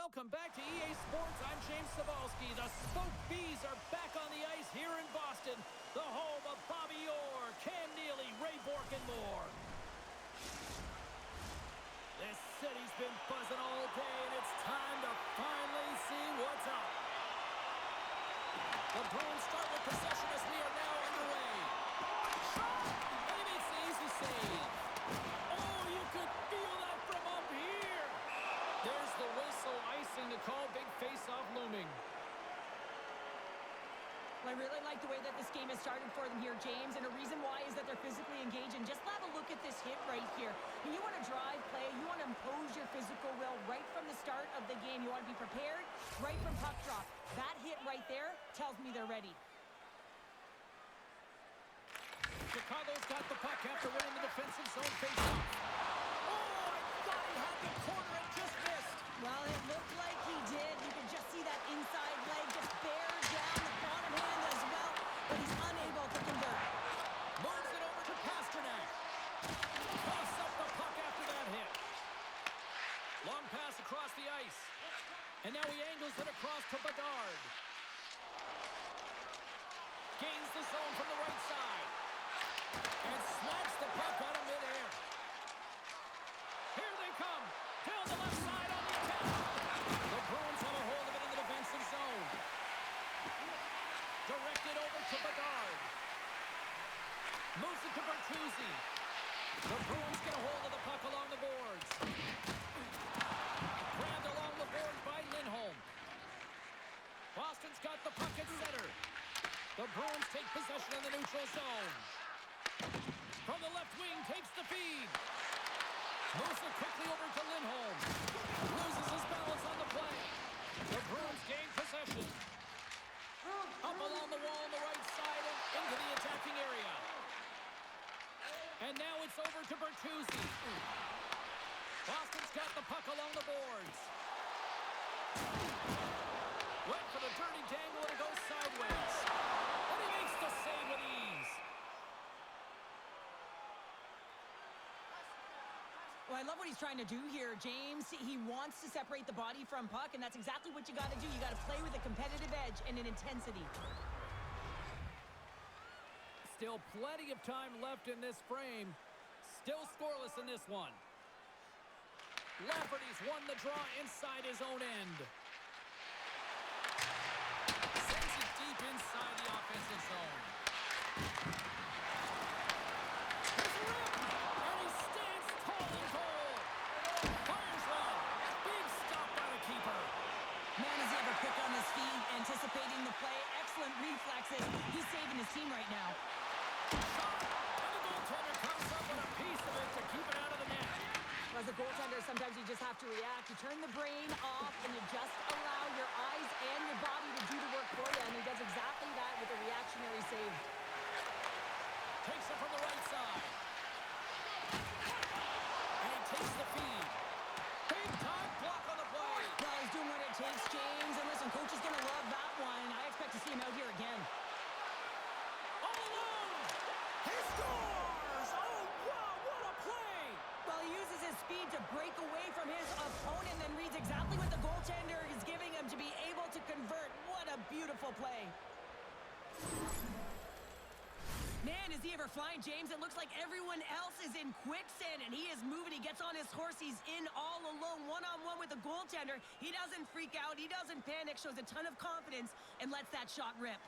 Welcome back to EA Sports. I'm James Cebulski. The Spoke Bees are back on the ice here in Boston, the home of Bobby Orr, Cam Neely, Ray Bourque, and more. This city's been buzzing all day, and it's time to finally see what's up. The Bruins start with possession as we are now underway. Shot! And he makes the easy save. Oh, you could feel that from up here. There's the whistle, icing to call, big face-off looming. Well, I really like the way that this game has started for them here, James, and the reason why is that they're physically engaged. And just have a look at this hit right here. You want to drive play, you want to impose your physical will right from the start of the game. You want to be prepared right from puck drop. That hit right there tells me they're ready. Chicago's got the puck after winning the defensive zone face-off. Oh, I thought he had the corner and just missed. Well, it looked like he did. You can just see that inside leg just bear down the bottom hand as well, but he's unable to convert. Moves it over to Pasternak. Coughs up the puck after that hit. Long pass across the ice. And now he angles it across to Bedard. Gains the zone from the right side. And smacks the puck out of midair. Here they come. Down the left side on the attack. The Bruins have a hold of it in the defensive zone. Directed over to Bedard. Moves it to Bertuzzi. The Bruins get a hold of the puck along the boards. Grabbed along the boards by Lindholm. Boston's got the puck at center. The Bruins take possession in the neutral zone. From the left wing, takes the feed. Moves it quickly over to Lindholm. Loses his balance on the play. The Bruins gain possession. Up along the wall on the right side and into the attacking area. And now it's over to Bertuzzi. Boston's got the puck along the boards. Went for the dirty dangle and it goes sideways. And he makes the save with ease. Well, I love what he's trying to do here, James. He wants to separate the body from puck, and that's exactly what you got to do. You got to play with a competitive edge and an intensity. Still plenty of time left in this frame. Still scoreless in this one. Lafferty's won the draw inside his own end. Sends it deep inside the offensive zone. There's a rim, and he stands tall and cold. Fires one. Big stop by the keeper. Man, is he ever quick on his feet, anticipating the play. Excellent reflexes. He's saving his team right now. Shot, and the goaltender comes up with a piece of it to keep it out of the net. As a goaltender, sometimes you just have to react. You turn the brain off, and you just allow your eyes and your body to do the work for you, and he does exactly that with a reactionary save. Takes it from the right side. And he takes the feed. Big time block on the play. Well, he's doing what it takes, James. And listen, coach is going to love that one. I expect to see him out here again. All alone. He scores. Oh, wow, what a play. Well, he uses his speed to break away from his opponent, then reads exactly what the goaltender is giving him to be able to convert. What a beautiful play. Man, is he ever flying, James? It looks like everyone else is in quicksand, and he is moving. He gets on his horse. He's in all alone, one-on-one with the goaltender. He doesn't freak out. He doesn't panic, shows a ton of confidence, and lets that shot rip.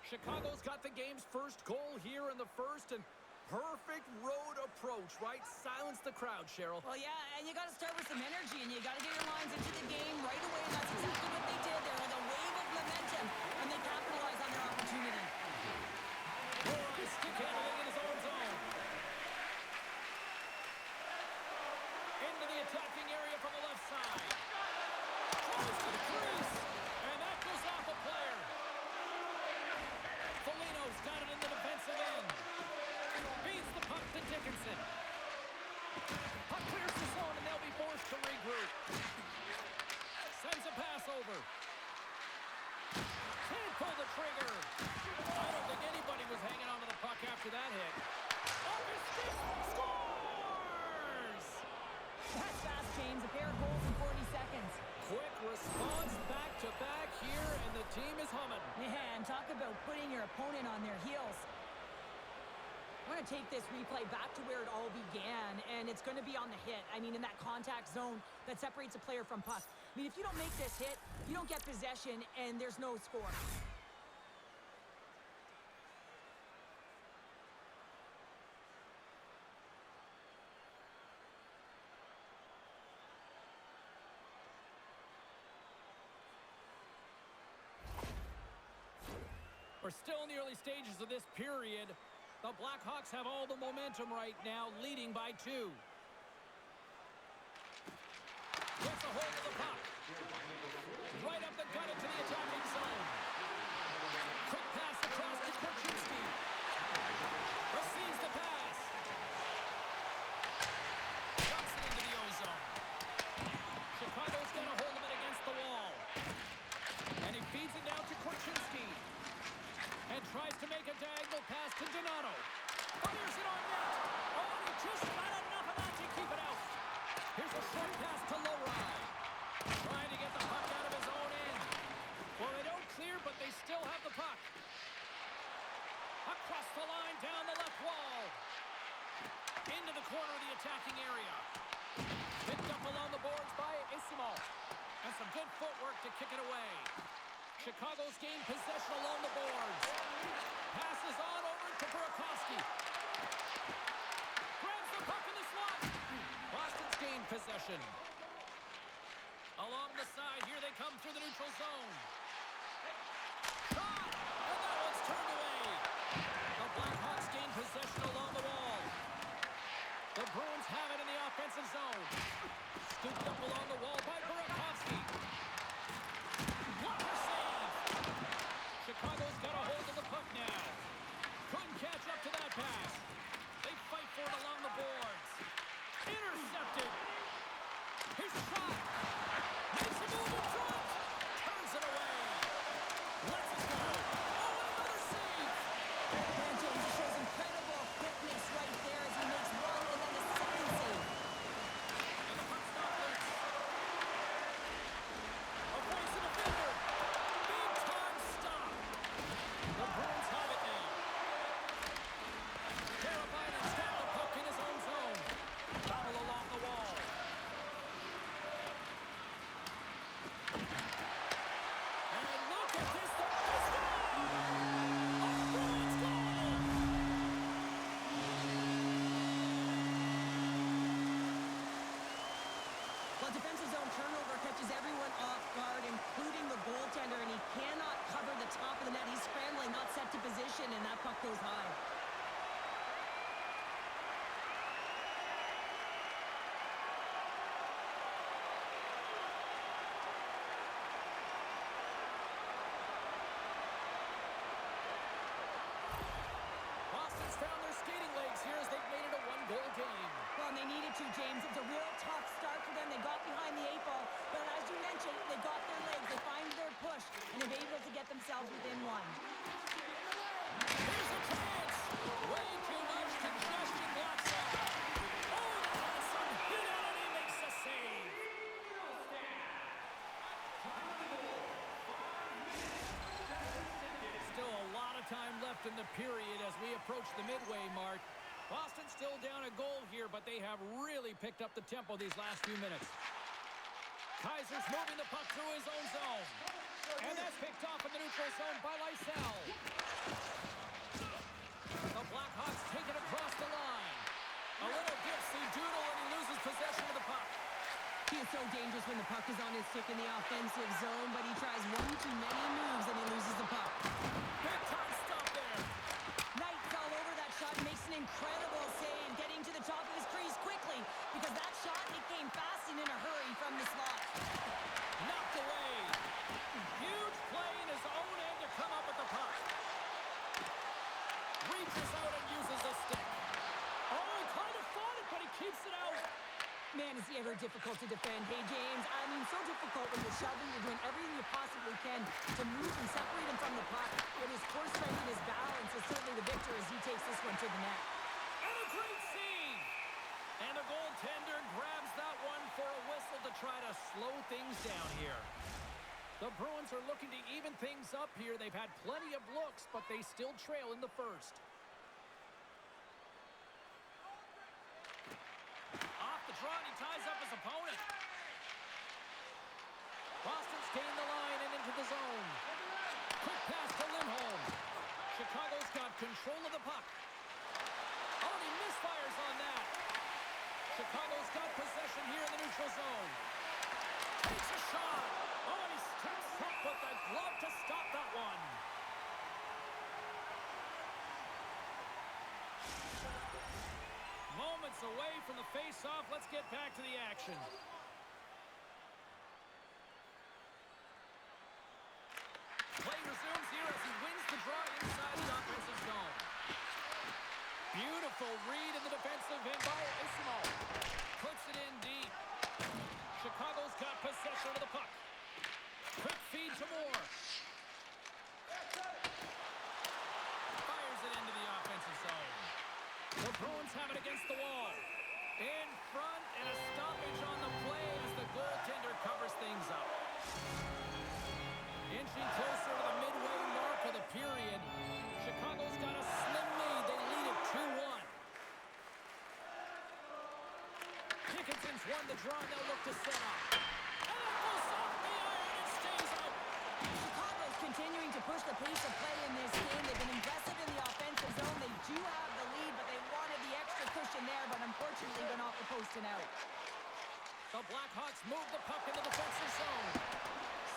Chicago's got the game's first goal here in the first, and perfect road approach, right? Silence the crowd, Cheryl. Well, yeah, and you got to start with some energy, and you got to get your lines into the game right away, and that's exactly what they did. They're like a wave of momentum, and they capitalized on their opportunity. Boy, stick handling in his own zone. Into the attacking area from the left side. Tries to the crease, and that goes off a player. Foligno's got it in the defensive end. Beats the puck to Dickinson. Puck clears the zone, and they'll be forced to regroup. Sends a pass over. over. Can't pull the trigger. I don't think anybody was hanging on to the puck after that hit. Off his stick, scores! That's fast, James. A pair of goals in 40 seconds. Quick response back-to-back here, and the team is humming. Man, talk about putting your opponent on their heels. I'm going to take this replay back to where it all began, and it's going to be on the hit. I mean, in that contact zone that separates a player from puck. I mean, if you don't make this hit, you don't get possession, and there's no score. We're still in the early stages of this period. The Blackhawks have all the momentum right now, leading by 2. Gets a hold of the puck. Right up the gut into the attacking zone. Quick pass across to Korchinski. Receives the pass. Drops it into the ozone. Chicago's got a hold of it against the wall. And he feeds it down to Korchinski. And tries to make a diagonal pass to Donato. Fires it on net. Oh, and he just got enough of that to keep it out. Here's a short pass to Lowry. Trying to get the puck out of his own end. Well, they don't clear, but they still have the puck. Across the line, down the left wall. Into the corner of the attacking area. Picked up along the boards by Isimo. And some good footwork to kick it away. Chicago's gained possession along the boards. Passes on over to Burakovsky. Grabs the puck in the slot. Boston's gained possession. Along the side, here they come through the neutral zone. Shot! And that one's turned away. The Blackhawks gain possession along the wall. The Bruins have it in the offensive zone. Scooped up along the wall by Burakovsky. Chicago's got a hold of the puck now. Couldn't catch up to that pass. They fight for it along the boards. Intercepted. Here's a shot. Makes a move in front. Turns it away. Lets it go. Oh, and another save. Man, James, he shows incredible quickness right there as he makes one and then the second save. And the puck's not loose. A brace of defender. Big time stop. The Bruins have it now. Karabainen's got the puck in his own zone. Battle along the wall. And look at this. The Bruins goal! A Bruins goal! Well, defensive zone turnover catches everyone off guard, including the goaltender, and he cannot cover the top of the net. He's scrambling, not set to position, and that puck goes high. Boston's found their skating legs here as they've made it a one-goal game. Well, and they needed to, James. It's a real tough start for them. They got behind the 8 ball, but as you mentioned, they got their legs. They find their push, and they're able to get themselves within 1. Here's a chance. Way too much congestion blocks out. Oh, that has some hit on it. He makes the save. Still a lot of time left in the period as we approach the midway mark. Boston's still down a goal here, but they have really picked up the tempo these last few minutes. Kaiser's moving the puck through his own zone. And that's picked off in the neutral zone by Lysell. The Blackhawks take it across the line. A little dipsy doodle and he loses possession of the puck. He is so dangerous when the puck is on his stick in the offensive zone, but he tries one too many moves and he loses the puck. Big time stop there. Knight's all over that shot and makes an incredible save, getting to the top of his crease quickly, because that shot, it came fast and in a hurry from the slot. Knocked away. Huge play in his own end to come up with the puck. Reaches out and uses the stick. Oh, he kind of fought it, but he keeps it out. Man, is he ever difficult to defend. Hey, James, I mean, so difficult when you're shoving, you're doing everything you possibly can to move and separate him from the puck. But his core strength and his balance is certainly the victor as he takes this one to the net. And a great save! And the goaltender grabs that one for a whistle to try to slow things down here. The Bruins are looking to even things up here. They've had plenty of looks, but they still trail in the first. Off the draw, and he ties up his opponent. Boston's gained the line and into the zone. Quick pass to Lindholm. Chicago's got control of the puck. Oh, and he misfires on that. Chicago's got possession here in the neutral zone. Takes a shot. Oh, and he steps up with the glove to stop that one. Moments away from the face-off. Let's get back to the action. Play resumes here as he wins the draw inside the offensive zone. Beautiful read in the defensive end by Ismo. Puts it in deep. Chicago's got possession of the puck. Quick feed to Moore. Fires it into the offensive zone. The Bruins have it against the wall. In front, and a stoppage on the play as the goaltender covers things up. Inching closer to the midway mark of the period. Chicago's got a slim lead. They lead it 2-1. Dickinson's won the draw, and they'll look to set up. And it goes off the iron and stays out. Chicago's continuing to push the pace of play in this game. They've been aggressive in the offensive zone. They do have the lead, but they wanted the extra cushion there, but unfortunately went off the post and out. The Blackhawks move the puck into the defensive zone.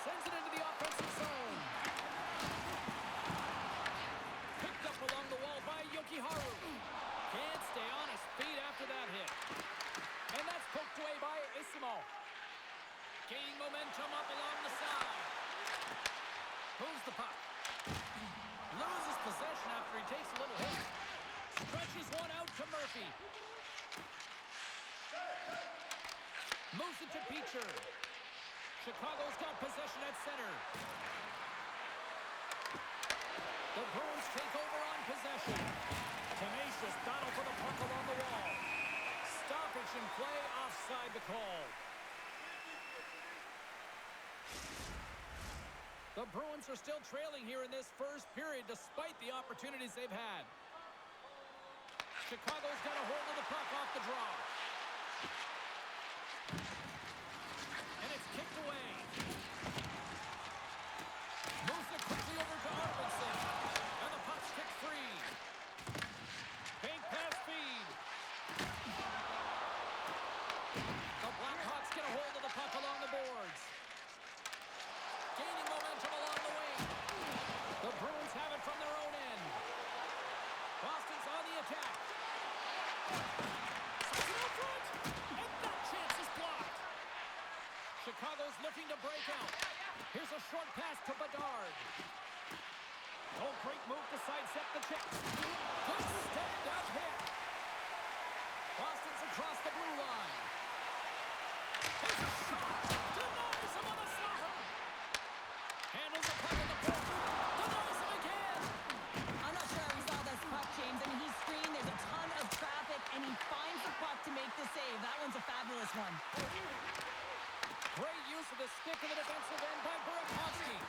Sends it into the offensive zone. Picked up along the wall by Yokiharu. Can't stay on his feet after that hit. And that's poked away by Ismo. Gaining momentum up along the side. Moves the puck. Loses possession after he takes a little hit. Stretches one out to Murphy. Moves it to Peacher. Chicago's got possession at center. The Bruins take over on possession. Tenacious battle for the puck along the wall. Stoppage in play, offside the call. The Bruins are still trailing here in this first period despite the opportunities they've had. Chicago's got a hold of the puck off the draw. And it's kicked away. Moves it quickly over to Arvidsson. And the puck's kicked free. Bank pass feed. The Blackhawks get a hold of the puck along the boards. Gaining momentum along the wing. The Bruins have it from their own end. Boston's on the attack. Sets it out front. And that chance is blocked. Chicago's looking to break out. Here's a short pass to Bedard. Oh, great move to sidestep the check. Good stepped up hit. Boston's across the blue line. Here's a shot. Denies him on the slapper. Handles the puck in the post. Denies him again. I'm not sure he saw this puck, James. I mean, he's screened. There's a ton of traffic, and he finds the puck to make the save. That one's a fabulous one. Great use of the stick in the defensive end by Burakovsky.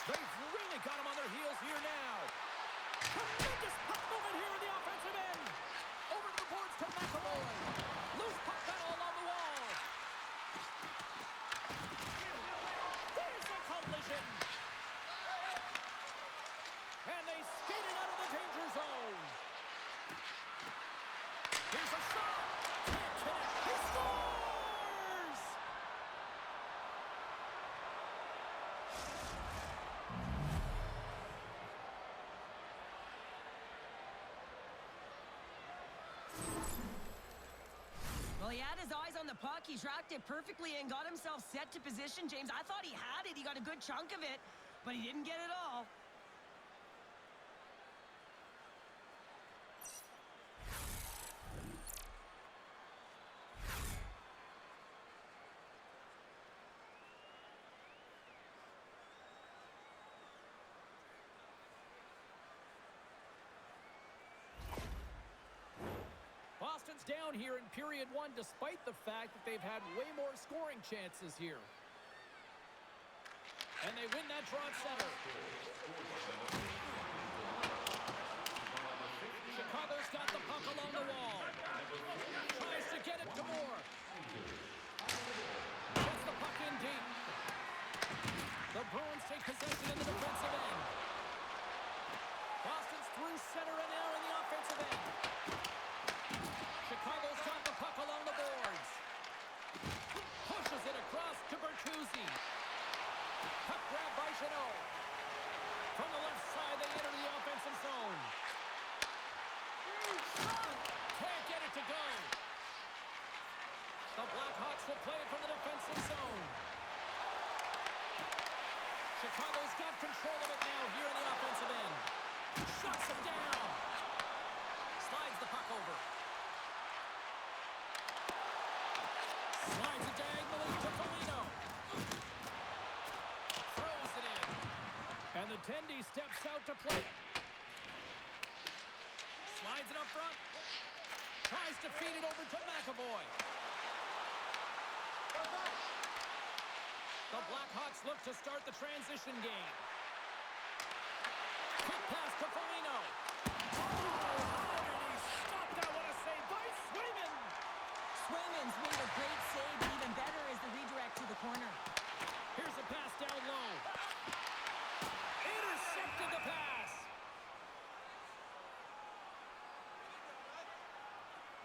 They've really got him on their heels here now. Tremendous puck movement here in the offensive end. Over to the boards to McAvoy. Loose puck battle along the wall. There's a collision. And they skated out of the danger zone. Here's a shot. Can't connect. He scores! Well, he had his eyes on the puck. He tracked it perfectly and got himself set to position, James. I thought he had it. He got a good chunk of it, but he didn't get it all. down here in period one, despite the fact that they've had way more scoring chances here. And they win that draw at center. Chicago's got the puck along the wall. Tries to get it to Moore. Gets the puck in deep. The Bruins take possession in the defensive end. Boston's through center and now in the offensive end. Chicago's got the puck along the boards. Pushes it across to Bertuzzi. Puck grab by Chanot. From the left side, they enter the offensive zone. Can't get it to go. The Blackhawks will play it from the defensive zone. Chicago's got control of it now here in the offensive end. Shuts him down. Slides the puck over. Slides it diagonally to Foligno. Throws it in. And the Tendy steps out to play. Slides it up front. Tries to feed it over to McAvoy. The Blackhawks look to start the transition game. Quick pass to Foligno. How did he stop that? What a save by Swayman! Swayman's made a great save. Even better is the redirect to the corner. Here's a pass down low. Intercepted the pass.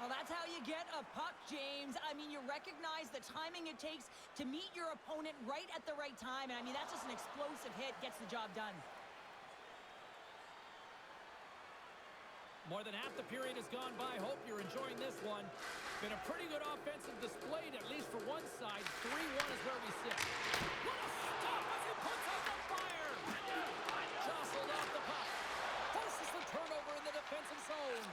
Well, that's how you get a puck, James. I mean, you recognize the timing it takes to meet your opponent right at the right time. And, I mean, that's just an explosive hit. Gets the job done. More than half the period has gone by. Hope you're enjoying this one. Been a pretty good offensive display, at least for one side. 3-1 is where we sit. What a stop as he puts out the fire! Jostled off the puck. Forces the turnover in the defensive zone.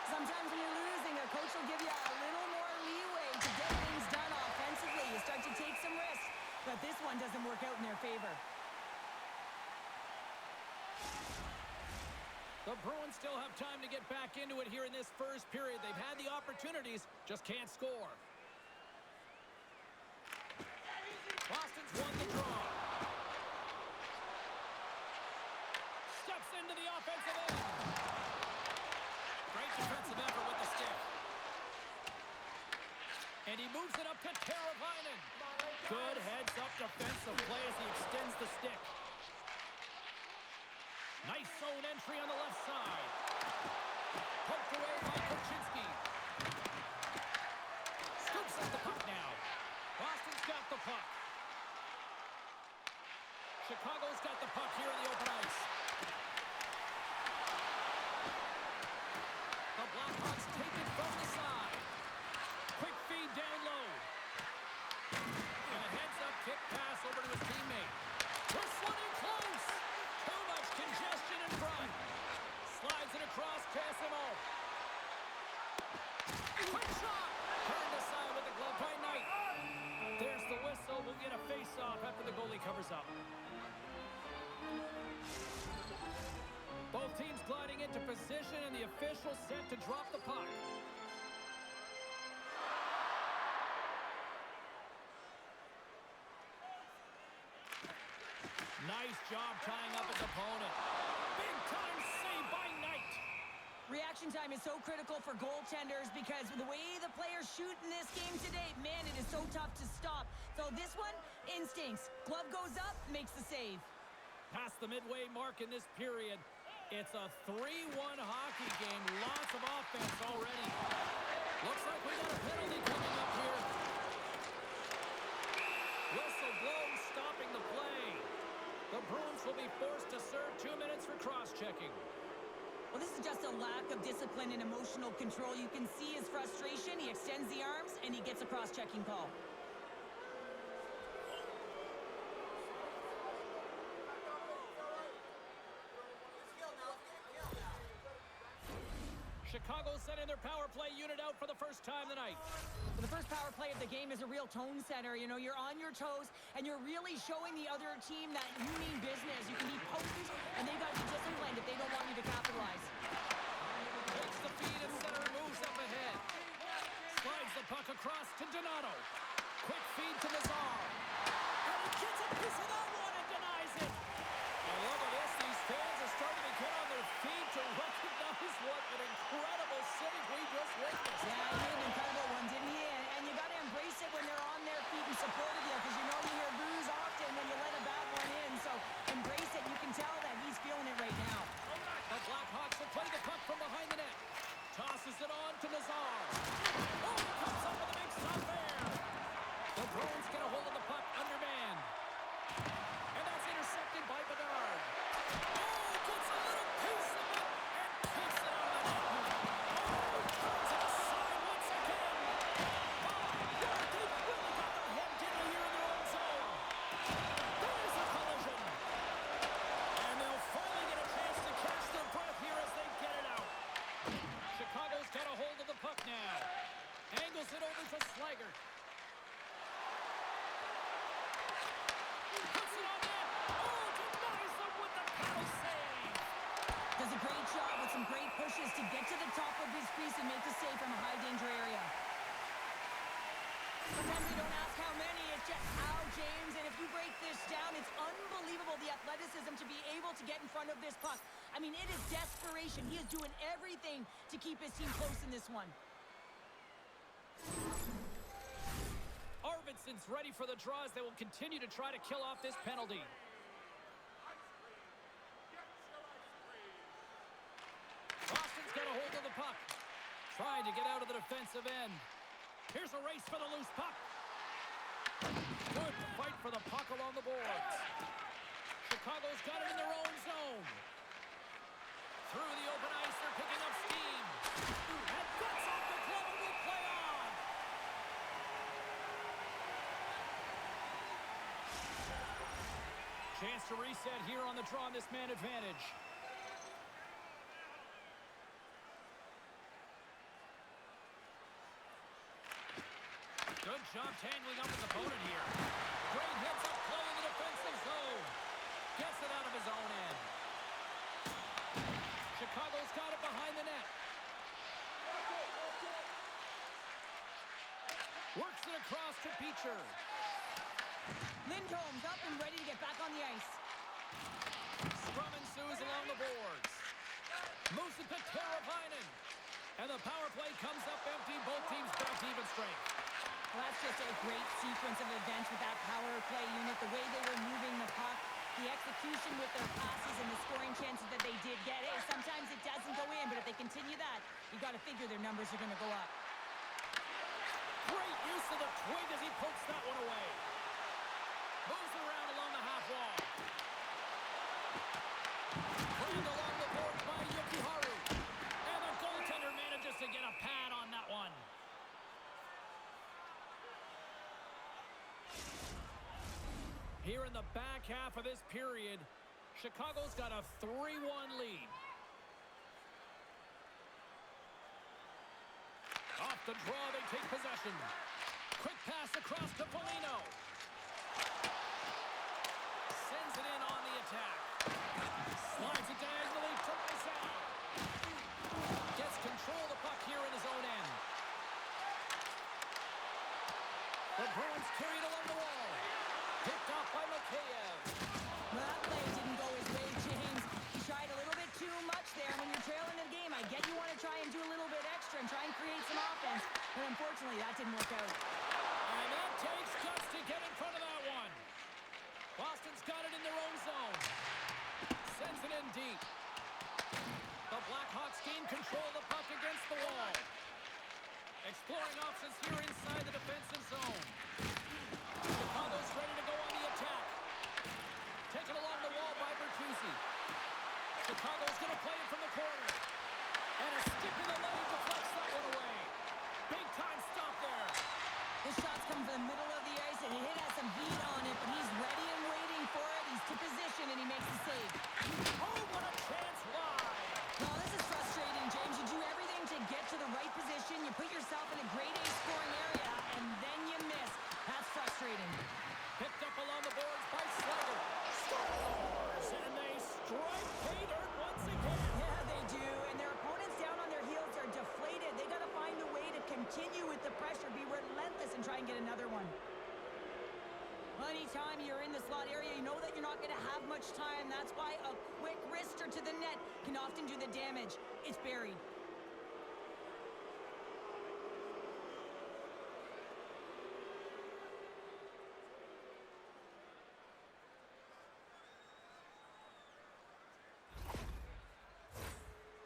Sometimes when you're losing, a coach will give you a little more leeway to get things done offensively. You start to take some risks, but this one doesn't work out in their favor. The Bruins still have time to get back into it here in this first period. They've had the opportunities, just can't score. Boston's won the draw. Steps into the offensive end. Great defensive effort with the stick. And he moves it up to Teravainen. Good heads-up defensive play as he extends the stick. Nice zone entry on the left side. Poked away by Kuczynski. Scoops up the puck now. Boston's got the puck. Chicago's got the puck here in the open ice. The Blackhawks take it from the side. Quick feed down low. And a heads-up kick pass over to his teammate. Whistling in close. Too much congestion in front. Slides it across Casimov. Quick shot. Turned aside with the glove by Knight. There's the whistle. We'll get a face-off after the goalie covers up. Both teams gliding into position, and the official set to drop the puck. Nice job tying up his opponent. Big-time save by Knight. Reaction time is so critical for goaltenders because the way the players shoot in this game today, man, it is so tough to stop. So this one, instincts. Glove goes up, makes the save. Past the midway mark in this period. It's a 3-1 hockey game. Lots of offense already. Looks like we got a penalty coming up here. Whistle blows, stopping the play. The Bruins will be forced to serve 2 minutes for cross-checking. Well, this is just a lack of discipline and emotional control. You can see his frustration. He extends the arms, and he gets a cross-checking call. Chicago sending their power play unit out for the first time tonight. Well, the first power play of the game is a real tone setter. You know, you're on your toes, and you're really showing the other team that you mean business. You can be potent, and they've got to be disciplined if they don't want you to capitalize. Takes the feed and center, moves up ahead. across to Donato. Quick feed to Nazar. And he gets a piece of that one and denies it. And look at this. These fans are starting to get on their feet to recognize what an incredible save we just witnessed. Yeah, he did an incredible one, didn't he? And you got to embrace it when they're on their feet and supportive you, because you know you hear boos often when you let a bad one in. So embrace it. You can tell that he's feeling it right now. The Blackhawks will play the puck from behind the net. Tosses it on to Nazar. Oh, he comes up with a big stop there. The Bruins get a hold of the puck undermanned. And that's intercepted by Bedard. Oh, gets a little piece of it and kicks it out of the net. Oh, turns it aside once again. Oh, they've really got their head down here in their own zone. There's a collision. And they'll finally get a chance to catch their breath here as they get it out. Chicago's got a hold of the puck now. Angles it over to Slager. Puts it on net. Oh, denies them with the paddle save. Does a great job with some great pushes to get to the top of his crease and make the save from a high-danger area. Sometimes they don't ask how many, it's just how, James. And if you break this down, it's unbelievable the athleticism to be able to get in front of this puck. I mean, it is desperation. He is doing everything to keep his team close in this one. Arvidsson's ready for the draws. They will continue to try to kill off this penalty. Boston's got a hold of the puck. Trying to get out of the defensive end. Here's a race for the loose puck. Good fight for the puck along the boards. Chicago's got it in their own zone. Through the open ice, they're picking up steam. And cuts off the glove and will play on. Chance to reset here on the draw on this man advantage. Good job tangling up his opponent here. Great hits up play in the defensive zone. Gets it out of his own end. Chicago's got it behind the net. Works it across to Beecher. Lindholm's up and ready to get back on the ice. Scrum ensues along the boards. Moves it to Teravainen. And the power play comes up empty. Both teams back to even strength. Well, that's just a great sequence of events with that power play unit. The way they were moving the puck, the execution with their passes, and the scoring chances that they did get. Hey, sometimes it doesn't go in, but if they continue that, you got to figure their numbers are going to go up. Great use of the twig as he pokes that one away. Moves around along the half wall. Framed along the boards by Yokiharu. And the goaltender manages to get a pad on that one. Here in the back half of this period, Chicago's got a 3-1 lead. Off the draw, they take possession. Quick pass across to Foligno. Sends it in on the attack. Slides it diagonally to Mazzell. Gets control of the puck here in his own end. The Bruins carried along the wall. Picked off by Mikheyev. Well, that play didn't go his way, James. He tried a little bit too much there. When you're trailing in the game, I get you want to try and do a little bit extra and try and create some offense. But unfortunately, that didn't work out. And that takes guts to get in front of that one. Boston's got it in their own zone. Sends it in deep. The Blackhawks gain control of the puck against the wall. Exploring options here inside the defensive zone. Chicago's ready to go on the attack. Taken along the wall by Bertuzzi. Chicago's going to play it from the corner. And a stick in the leg deflects that one away. Big time stop there. The shots come from the middle of the ice, and he has some heat on it, but he's ready and waiting for it. He's to position, and he makes the save. Oh, what a chance wide. Well, this is frustrating, James. You do everything to get to the right position. You put yourself in a grade A scoring area, and then you miss. That's frustrating. Picked up along the boards by Slager. Scores! And they strike pay dirt once again. Yeah, they do. And their opponents down on their heels are deflated. They got to find a way to continue with the pressure, be relentless, and try and get another one. Anytime you're in the slot area, you know that you're not going to have much time. That's why a quick wrister to the net can often do the damage. It's buried.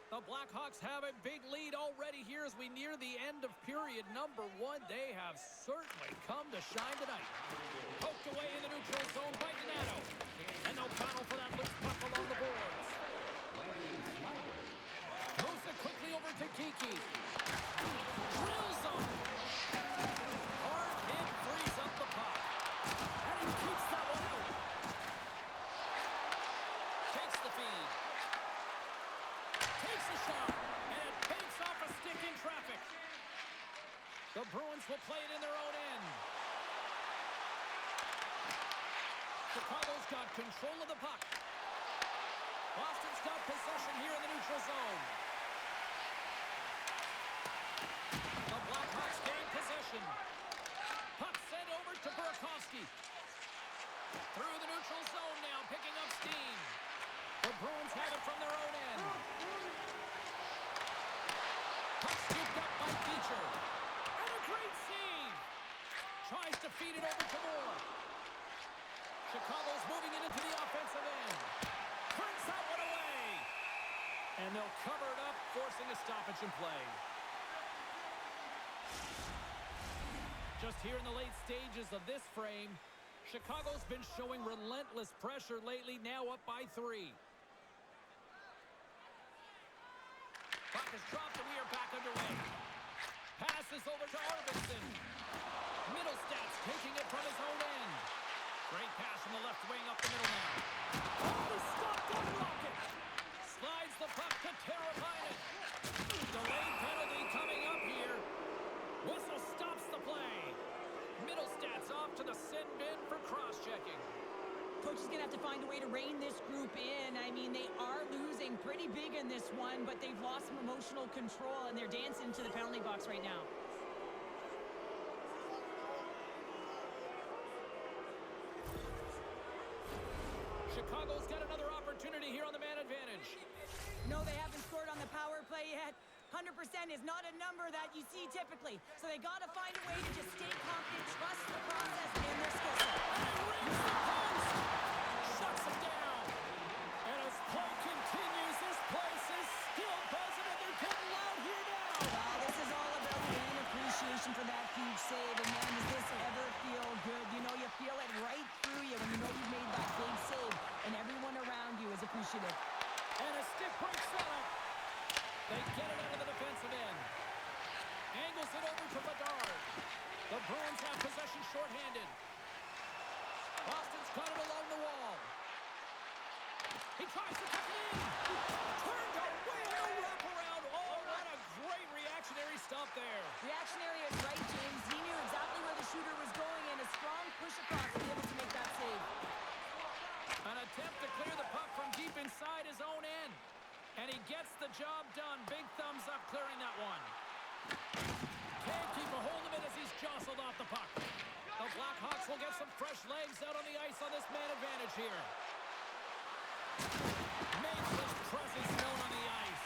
The Blackhawks have a big lead already here as we near the end of period number 1. They have certainly come to shine tonight. Poked away in the neutral zone by Donato. And no battle for that loose puck along the boards. Moves it quickly over to Kiki. Drills him. Hard hit frees up the puck. And he keeps that one out. Takes the feed. Takes a shot, and it banks off a stick in traffic. The Bruins will play it in their own end. Chicago's got control of the puck. Boston's got possession here in the neutral zone. The Blackhawks gain possession. Puck sent over to Burakovsky. Through the neutral zone now, picking up steam. The Bruins have it from their own end. Puck scooped up by Beecher. And a great save. Tries to feed it over to Moore. Chicago's moving it into the offensive end. Turns that one away. And they'll cover it up, forcing a stoppage in play. Just here in the late stages of this frame, Chicago's been showing relentless pressure lately, now up by 3. Puck is dropped and we are back underway. Passes over to Arvidsson. Middlestats taking it from his own end. Great pass from the left wing up the middle now. Oh, stopped on Rocket. Slides the puck to Teravainen. Delayed penalty coming up here. Whistle stops the play. Middlestats off to the sin bin for cross-checking. Coach is going to have to find a way to rein this group in. I mean, they are losing pretty big in this one, but they've lost some emotional control, and they're dancing to the penalty box right now. Chicago's got another opportunity here on the man advantage. No, they haven't scored on the power play yet. 100% is not a number that you see typically. So they got to find a way to just stay confident, trust the process and their skill set. Rings the post. Shuts him down. And as play continues, this place is still buzzing and they're getting loud here now. Wow, this is all about fan appreciation for that huge save. And man, does this ever feel good? You know, you feel it right through you when you know you've made that big save. And everyone around you is appreciative. And a stick break setup. They get it out of the defensive end. Angles it over to Bedard. The Bruins have possession shorthanded. Boston's got it along the wall. He tries to cut it in. Turned away on a wraparound. Oh, what a great reactionary stop there. Reactionary is right, James. He knew exactly where the shooter was going and a strong push across to be able to make that save. An attempt to clear the puck from deep inside his own end. And he gets the job done. Big thumbs up clearing that one. Can't keep a hold of it as he's jostled off the puck. The Blackhawks will get some fresh legs out on the ice on this man advantage here. Makes his presence known on the ice.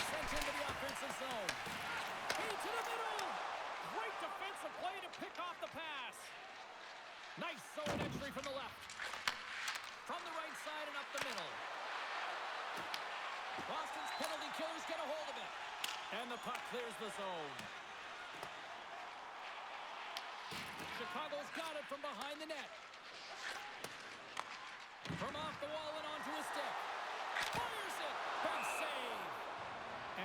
Sent into the offensive zone. Into the middle. Great defensive play to pick off the pass. Nice zone entry from the left. From the right side and up the middle. Boston's penalty killers get a hold of it. And the puck clears the zone. Chicago's got it from behind the net. From off the wall and onto his stick. Fires it. Big save.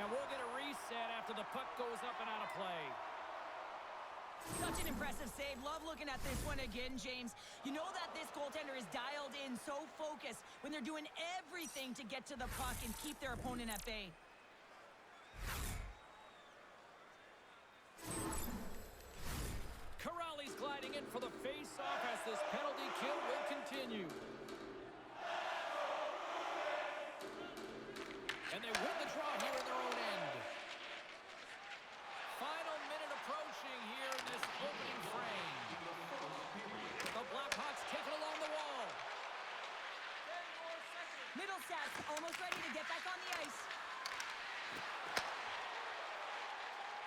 And we'll get a reset after the puck goes up and out of play. Such an impressive save. Love looking at this one again, James. You know that this goaltender is dialed in, so focused when they're doing everything to get to the puck and keep their opponent at bay. Corrali's gliding in for the face-off as this penalty kill will continue. And they win the draw here in their own end.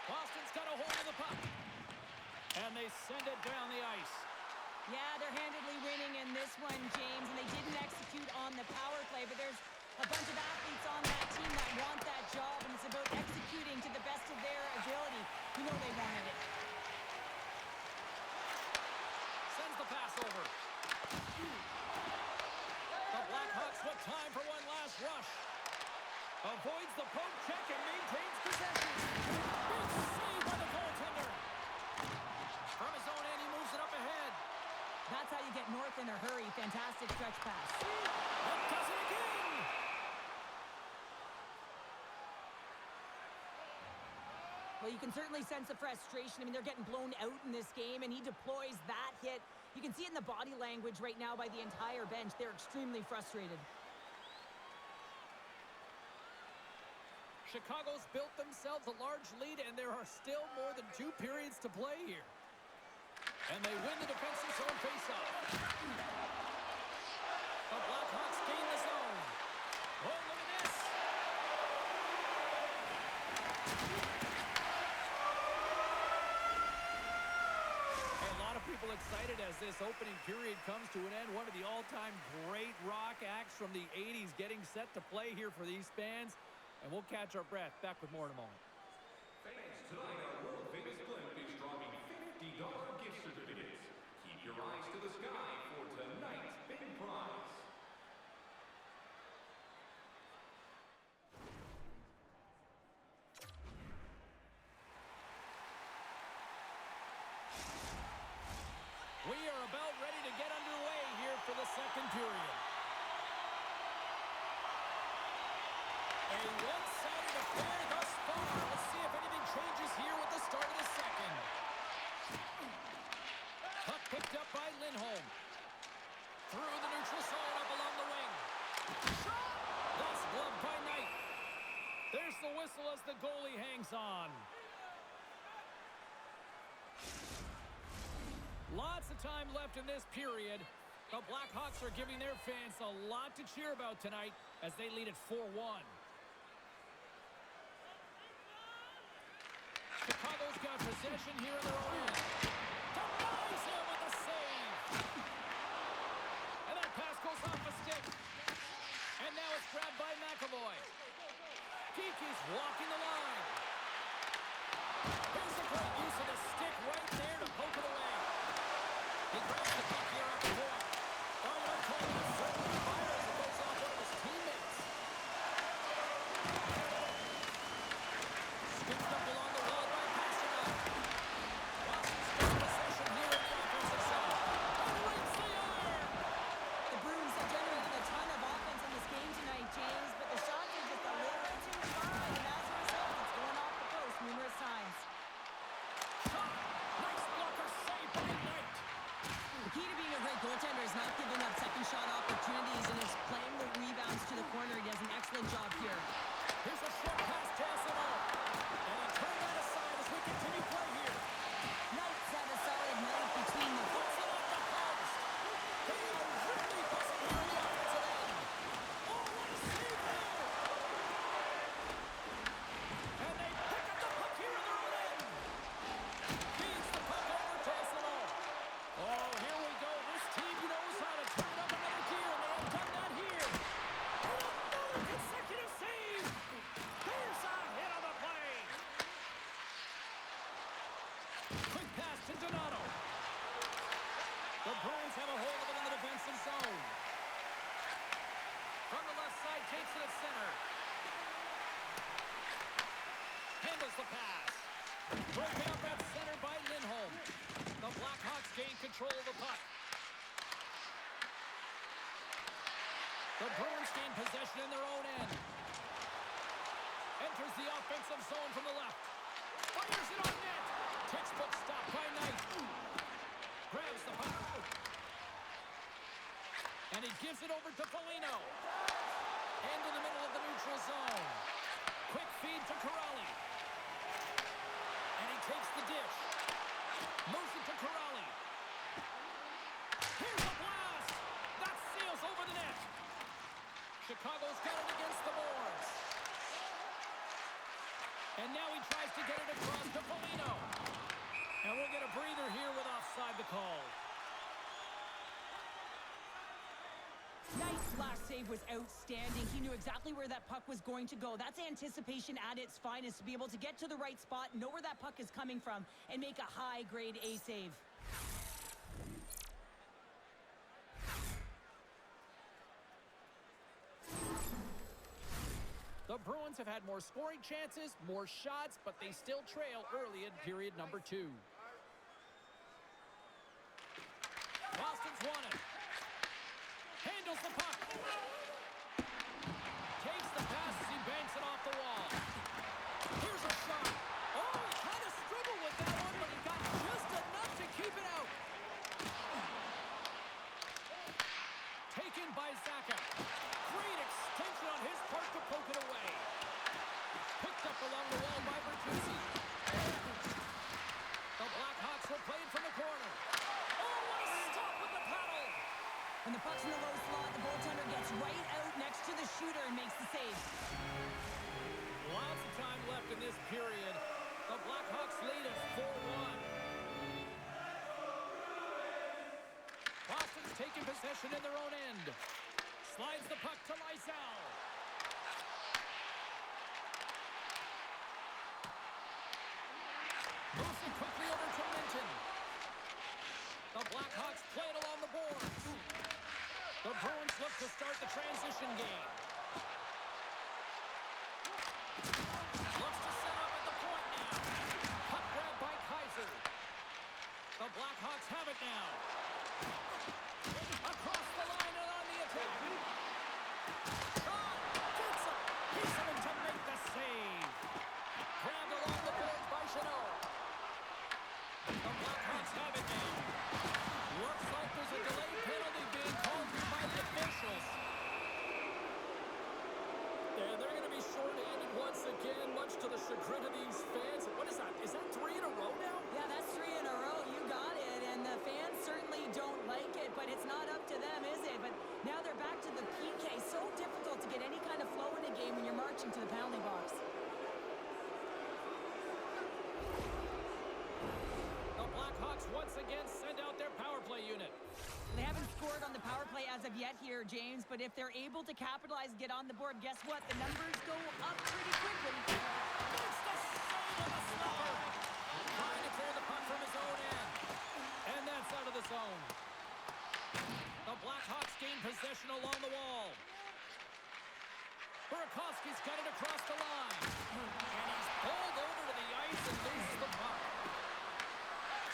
Boston's got a hold of the puck. And they send it down the ice. Yeah, they're handedly winning in this one, James, and they didn't execute on the power play, but there's a bunch of athletes on that team that want that job, and it's about executing to the best of their ability. You know they wanted it. Sends the pass over. The Blackhawks with time for one last rush. Avoids the poke check and maintains possession. Big save by the goaltender. From his own end, he moves it up ahead. That's how you get north in a hurry. Fantastic stretch pass. And does it again. Well, you can certainly sense the frustration. I mean, they're getting blown out in this game, and he deploys that hit. You can see it in the body language right now by the entire bench. They're extremely frustrated. Chicago's built themselves a large lead, and there are still more than 2 periods to play here. And they win the defensive zone faceoff. The Blackhawks gain the zone. Oh, look at this. A lot of people excited as this opening period comes to an end. One of the all-time great rock acts from the 80s getting set to play here for these fans. And we'll catch our breath. Back with more in a moment. Fans, tonight our world-famous Blimp is drawing $50 gift certificates. Keep your eyes to the sky for tonight's big prize. We are about ready to get underway here for the second period. A one-sided affair thus far. Let's see if anything changes here with the start of the second. Puck picked up by Lindholm. Through the neutral zone up along the wing. Shot! That's gloved by Knight. There's the whistle as the goalie hangs on. Lots of time left in this period. The Blackhawks are giving their fans a lot to cheer about tonight as they lead at 4-1. Chicago's got possession here in their own end. Denies him with a save. And that pass goes off a stick. And now it's grabbed by McAvoy. Kiki's walking the line. Here's a great use of the stick right there to poke it away. He grabs the puck here up the board. Oh, they're calling it friendly fire as it goes off one of his teammates. Scooped up along the wall by Pasternak. Boston's got possession here in the offensive zone. And wins the iron. The Bruins have generated a ton of offense in this game tonight, James, but the shots are just a little too fine, and as a result, it's going off the post numerous times. Shot. Nice blocker save by Knight. The key to being a great goaltender is not giving up second shot opportunities and is playing the rebounds to the corner. He does an excellent job here. Here's a short pass to Esimo. And he turned that aside as we continue play here. Knight's had a solid night between the Puts it off the post. They are really buzzing here in the offensive end. Oh, what a save there. And they pick up the puck here in their own end. Feeds the puck over to Esimo. Oh, here we go. This team knows how to turn up another gear, and they have done that here. And another consecutive save. There's a hit on the play. Quick pass to Donato. The Bruins have a hold of it in the defensive zone. From the left side, takes it at center. Handles the pass. Broken up at center by Lindholm. The Blackhawks gain control of the puck. The Bruins gain possession in their own end. Enters the offensive zone from the left. Fires it on net. Textbook stop by Knight. Grabs the puck. And he gives it over to Foligno. End in the middle of the neutral zone. Quick feed to Corrali. And he takes the dish. Moves it to Corrali. Here's a blast. That sails over the net. Chicago's got it against the boards. And now he tries to get it across to save was outstanding. He knew exactly where that puck was going to go. That's anticipation at its finest, to be able to get to the right spot, know where that puck is coming from, and make a high-grade A save. The Bruins have had more scoring chances, more shots, but they still trail early in period number 2. Boston's won it. Handles the puck. Takes the pass as he banks it off the wall. Here's a shot. Oh, he kind of struggled with that one, but he got just enough to keep it out. Taken by Zaka. Great extension on his part to poke it away. Picked up along the wall by Bertuzzi. The Blackhawks will play it from the corner. Oh, what a stop with the paddle! When the puck's in the low slot, the goaltender gets right out next to the shooter and makes the save. Lots of time left in this period. The Blackhawks lead at 4-1. Boston's taking possession in their own end. Slides the puck to Lysell. Moves it quickly over to Minton. The Blackhawks play it along the boards. The Bruins look to start the transition game. Looks to set up at the point now. Puck grabbed by Kaiser. The Blackhawks have it now. Across the line and on the attack. Shot! Gets him! He's going to make the save. Grabbed along the boards by Chanot. The Blackhawks have it now. Looks like there's a delayed penalty being called by the officials. And they're going to be short-handed once again, much to the chagrin of these fans. What is that? Is that 3 in a row now? Yeah, that's 3 in a row. You got it. And the fans certainly don't like it, but it's not up to them, is it? But now they're back to the PK. So difficult to get any kind of flow in a game when you're marching to the penalty box. The Blackhawks once again send out their power play unit. They haven't scored on the power play as of yet here, James, but if they're able to capitalize and get on the board, guess what? The numbers go up pretty quickly. Makes the save on the slipper. Trying to clear the puck from his own end. And that's out of the zone. The Blackhawks gain possession along the wall. Burakovsky's got it across the line. And he's pulled over to the ice and loses the puck.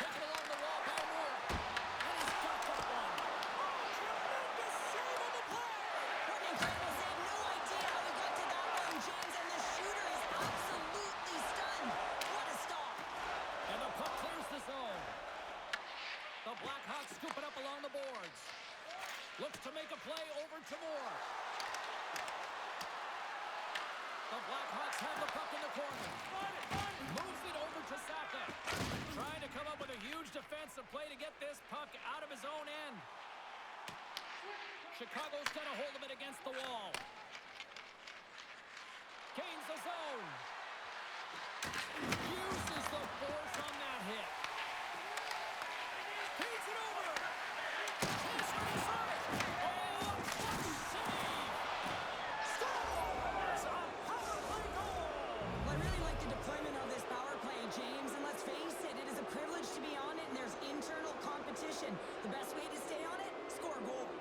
Taken along the wall by Moore. And he's got that one. Tremendous save on the play. What an incredible save. No idea how he got to that one, James, and the shooter is absolutely stunned. What a stop. And the puck clears the zone. The Blackhawks scoop it up along the boards. Looks to make a play over to Moore. The Blackhawks have the puck in the corner. Moves it over to Saka. Trying to come up with a huge defensive play to get this puck out of his own end. Chicago's got a hold of it against the wall. Gains the zone. Uses the force on that hit. Feeds it over. Takes it inside. Oh, what a save! Scores! A power play goal! Well, I really like the deployment of this power play, James, and let's face it, it is a privilege to be on it, and there's internal competition. The best way to stay on it, score a goal.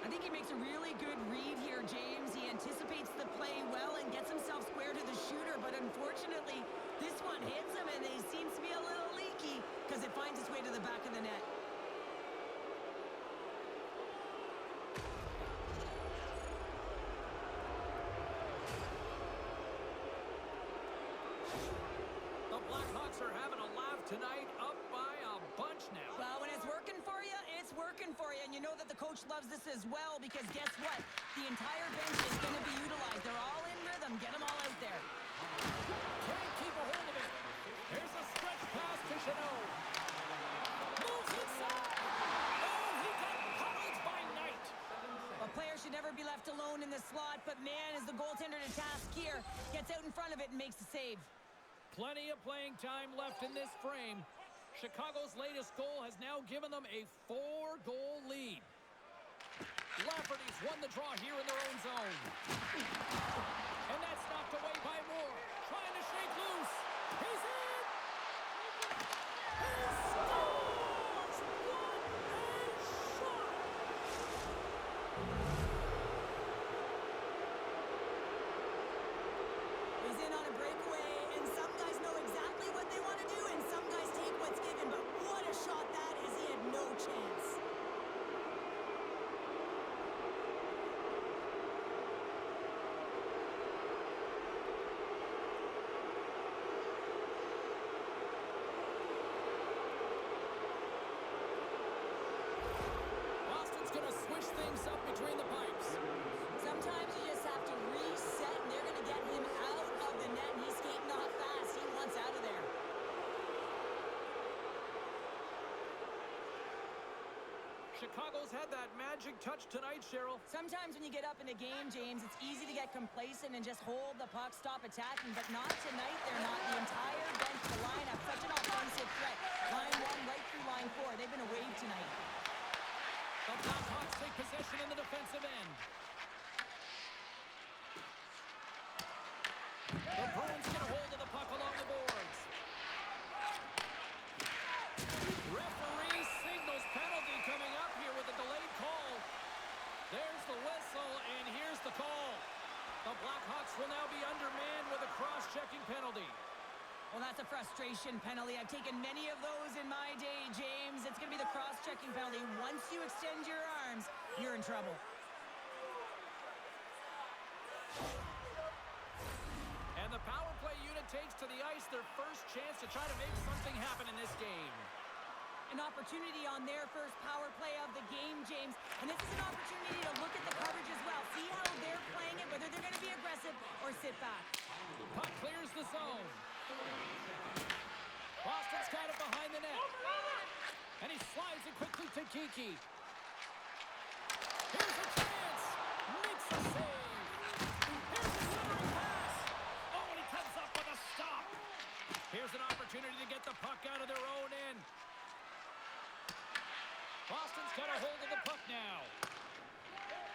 I think he makes a really good read here, James. He anticipates the play well and gets himself square to the shooter, but unfortunately, this one hits him, and he seems to be a little leaky because it finds its way to the back of the net. The Blackhawks are having a laugh tonight, up by a bunch now. Well, when it's working for you, it's working for you. And you know that the coach loves this as well because guess what? The entire bench is going to be utilized. They're all in rhythm. Get them all out there. Can't keep a hold of it. Here's a stretch pass to Chanot. Moves inside. Oh, he got pummeled by Knight. A player should never be left alone in the slot, but man, is the goaltender to task here. Gets out in front of it and makes the save. Plenty of playing time left in this frame. Chicago's latest goal has now given them a 4-goal lead. Lafferty's won the draw here in their own zone. And that's knocked away by Moore. Trying to shake loose. He's in! He scores! What a shot! He's in on a breakaway, and some guys know exactly what they want to do, and some guys take what's given, but what a shot that is. He had no chance. Boston's going to switch things up between the pipes. Sometimes you just have to reset, and they're going to get him out of the net, and he's skating off fast. He wants out of there. Chicago's had that magic touch tonight, Cheryl. Sometimes when you get up in a game, James, it's easy to get complacent and just hold the puck, stop attacking, but not tonight. They're not. The entire bench, the lineup, such an offensive threat. Line 1 right through line 4. They've been a wave tonight. The Blackhawks take possession in the defensive end. The Bruins get a hold of the puck along the boards. Referee signals penalty coming up here with a delayed call. There's the whistle, and here's the call. The Blackhawks will now be undermanned with a cross-checking penalty. Well, that's a frustration penalty. I've taken many of those in my day, James. It's going to be the cross-checking penalty. Once you extend your arms, you're in trouble. And the power play unit takes to the ice their first chance to try to make something happen in this game. An opportunity on their first power play of the game, James. And this is an opportunity to look at the coverage as well. See how they're playing it, whether they're going to be aggressive or sit back. Puck clears the zone. Boston's got it behind the net. And he slides it quickly to Kiki. Here's a chance. Makes a save. Here's a centering pass. Oh, and he comes up with a stop. Here's an opportunity to get the puck out of their own end. Boston's got a hold of the puck now.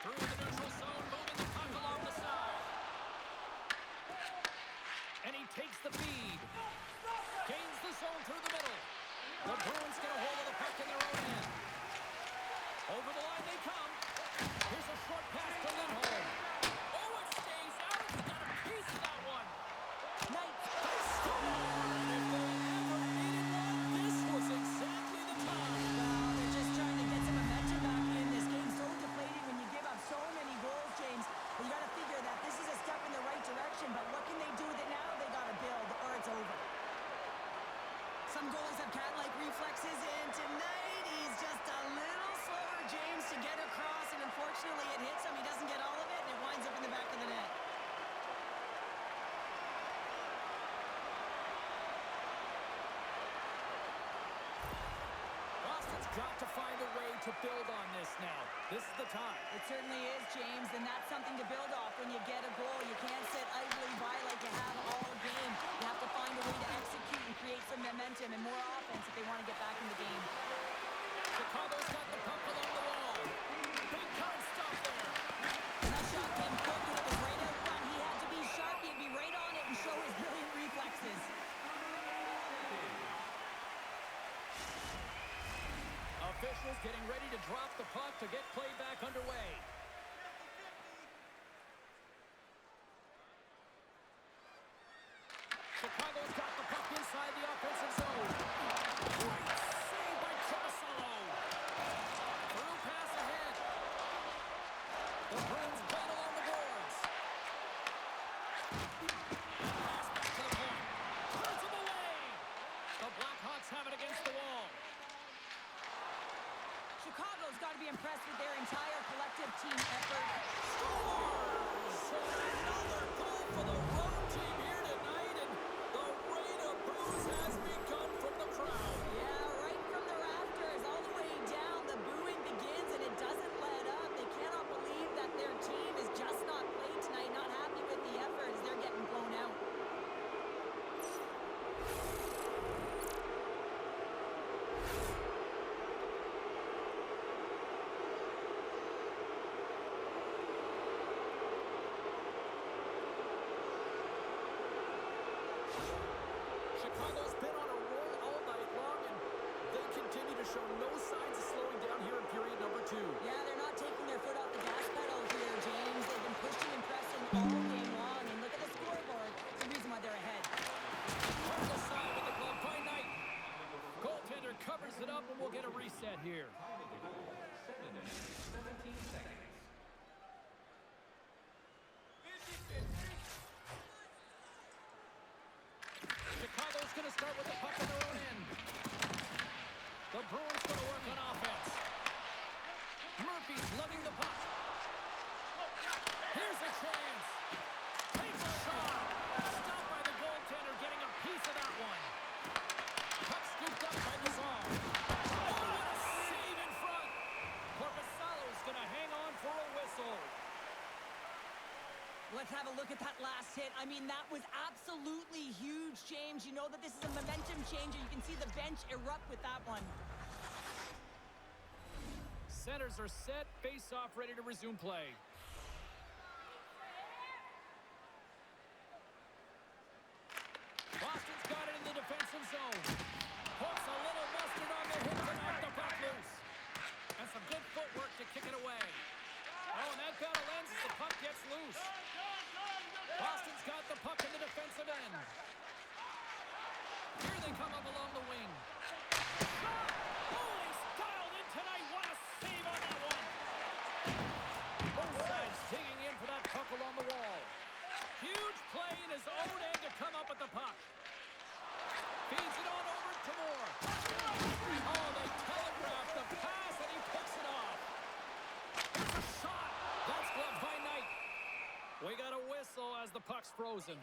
Through the neutral zone, moving the puck along the side. And he takes the feed. Gains the zone through the middle. The Bruins get a hold of the puck in their own end. Over the line they come. Here's a short pass to Lindholm. Oh, it stays out. He got a piece of that one. Knight. They score! If they ever needed one, this was exactly the time. Well, they're just trying to get some momentum back in this game. So deflated when you give up so many goals, James. But you got to figure that this is a step in the right direction. But what can they do with it now? They got to build, or it's over. Some goalies have cat-like reflexes, and tonight he's just a little slower, James, to get across. And unfortunately, it hits him. He doesn't get all of it, and it winds up in the back of the net. Boston's got to find a way to build on this now. This is the time. It certainly is, James, and that's something to build off when you get a goal. You can't sit idly by like you have all game. You have to find a way to execute and create some momentum and more offense if they want to get back in the game. Chicago's got the puck along the wall. Big time stop there. And that shot came quick, and it was right out front. He had to be sharp. He'd be right on it and show his brilliant reflexes. Officials getting ready to drop the puck to get play back underway. Chicago's got the puck inside the offensive zone. Great save by Coruscant. Through pass ahead. The Bruins play it along the boards. Pass back to the point. Turns him away. The Blackhawks have it against the wall. Chicago's got to be impressed with their entire collective team effort. Scores! Another goal for the road team here tonight, and the rain of boos has begun from the crowd. Yeah, right from the rafters all the way down. The booing begins, and it doesn't let up. They cannot believe that their team is just not played tonight, not happy with the effort as they're getting blown out. show no signs of slowing down here in period number 2. Yeah, they're not taking their foot off the gas pedal here, James. They've been pushing and pressing all game long. And look at the scoreboard. It's the reason why they're ahead. On the side with the glove by Knight. Goaltender covers it up, and we'll get a reset here. 7 minutes, 17 seconds. Chicago's going to start with the puck on their own end. The Bruins going to work on offense. Murphy's lugging the puck. Here's a chance. Takes a shot. Stopped by the goaltender, getting a piece of that one. Puck scooped up by Lazar. Oh, what a save in front. Korpisalo's going to hang on for a whistle. Let's have a look at that last hit. I mean, that was absolutely huge, James. You know that this is a momentum changer. You can see the bench erupt with that one. Centers are set. Face-off ready to resume play. Boston's got it in the defensive zone. Puts a little mustard on the hit to knock the puck loose. And some good footwork to kick it away. Oh, and that battle ends as the puck gets loose. Boston's got the puck in the defensive end. Here they come up along the wing. Shot! Oh, he's dialed in tonight. What a save on that one. Both sides digging in for that puck along the wall. Huge play in his own end to come up with the puck. Feeds it on over to Moore. Oh, they telegraphed the pass, and he picks it off. Here's a shot. That's gloved by Knight. We got a whistle as the puck's frozen.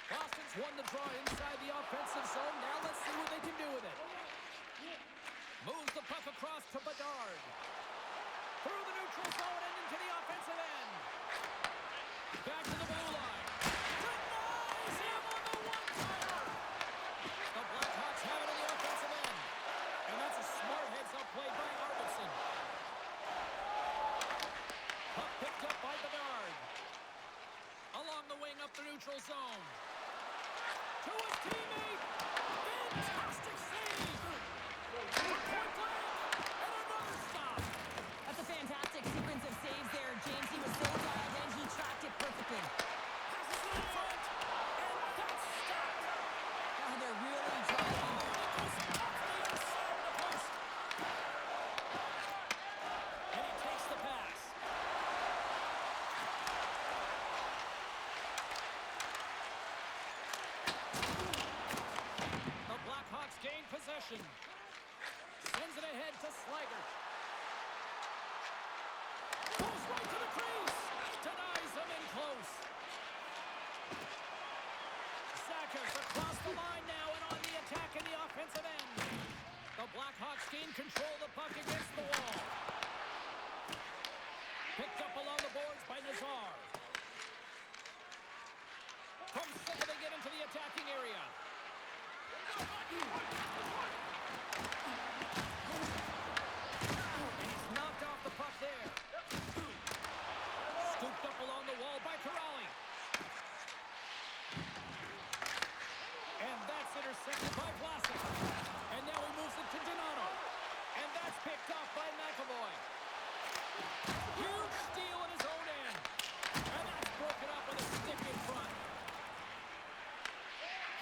Boston's won the draw inside the offensive zone. Now let's see what they can do with it. Moves the puck across to Bedard. Through the neutral zone and into the offensive end. Back to the blue line. Denies him on the one-timer. The Blackhawks have it in the offensive end. And that's a smart heads-up play by Arvidsson. Puck picked up by Bedard. Along the wing up the neutral zone. To his teammate. Fantastic save. Point blank. And another stop. That's a fantastic sequence of saves there, James. He was so dialed in, he tracked it perfectly. Passes it in front. And that's stopped. Oh, they're really driving. It goes off the inside of the post. And he takes the pass. The Blackhawks gain possession. Sends it ahead to Slager. Goes right to the crease. Denies him in close. Sackers across the line now and on the attack in the offensive end. The Blackhawks gain control of the puck against the wall. Picked up along the boards by Nazar. From center they get into the attacking area. He's knocked off the puck there. Scooped up along the wall by Corrali. And that's intercepted by Vlasic. And now he moves it to Donato. And that's picked off by McAvoy. Huge steal in his own end. And that's broken up with a stick in front.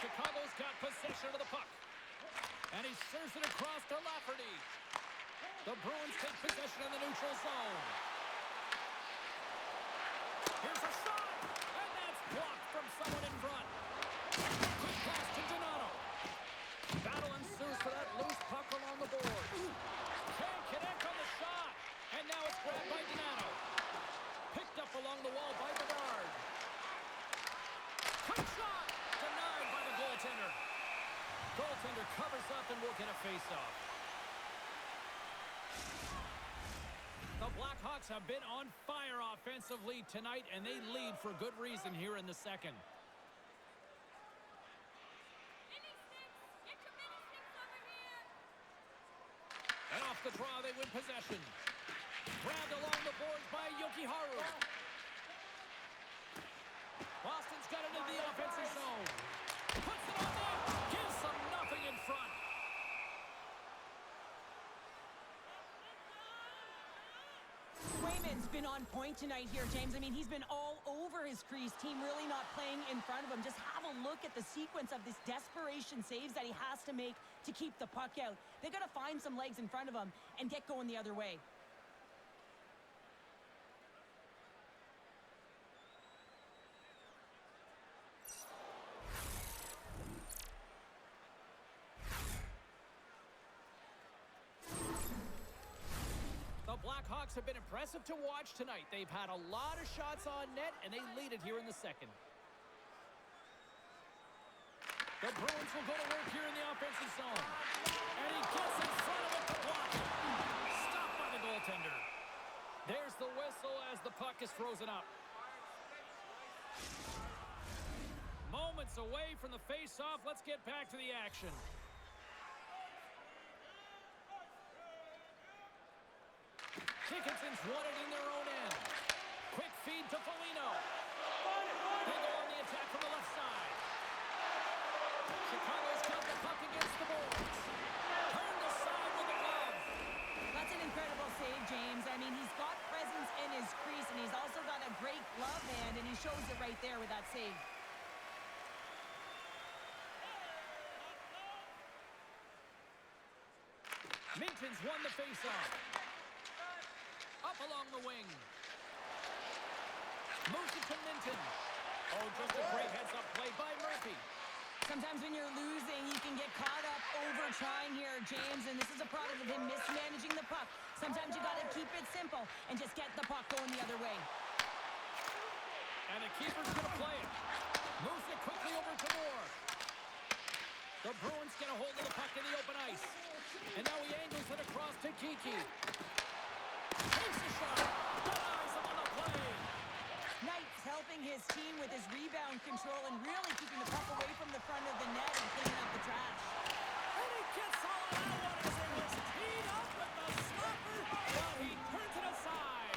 Chicago's got possession of the puck. And he serves it across to Lafferty. The Bruins take possession in the neutral zone. Here's a shot. And that's blocked from someone in front. Quick pass to Donato. Battle ensues for that loose puck along the boards. Can't connect on the shot. And now it's grabbed by Donato. Picked up along the wall by Bedard. Quick shot. Denied by the goaltender. Goaltender covers up and will get a face-off. The Blackhawks have been on fire offensively tonight, and they lead for good reason here in the second. And off the draw, they win possession. Grabbed along the boards by Yokiharu. Boston's got it into the offensive zone. Puts it on net. Gives them nothing in front. Swayman's been on point tonight here, James. I mean, he's been all over his crease. Team really not playing in front of him. Just have a look at the sequence of this desperation saves that he has to make to keep the puck out. They got to find some legs in front of him and get going the other way. The Blackhawks have been impressive to watch tonight. They've had a lot of shots on net, and they lead it here in the second. The Bruins will go to work here in the offensive zone. And he gets in front of it to block it. Stopped by the goaltender. There's the whistle as the puck is frozen up. Moments away from the face-off. Let's get back to the action. Dickinson's won it in their own end. Quick feed to Foligno. They go on the attack from the left side. Chicago's got the puck against the boards. Turned aside with the glove. That's an incredible save, James. I mean, he's got presence in his crease, and he's also got a great glove hand, and he shows it right there with that save. Minton's won the faceoff. Up along the wing. Moves it to Minton. Oh, just a great heads-up play by Murphy. Sometimes when you're losing, you can get caught up over trying here, James, and this is a product of him mismanaging the puck. Sometimes you got to keep it simple and just get the puck going the other way. And the keeper's going to play it. Moves it quickly over to Moore. The Bruins get a hold of the puck in the open ice. And now he angles it across to Kiki. Takes a shot. Denies him on the play. Knight's helping his team with his rebound control and really keeping the puck away from the front of the net and cleaning up the trash. And he gets all of that one as it was teed up with the stopper. Well, he turns it aside.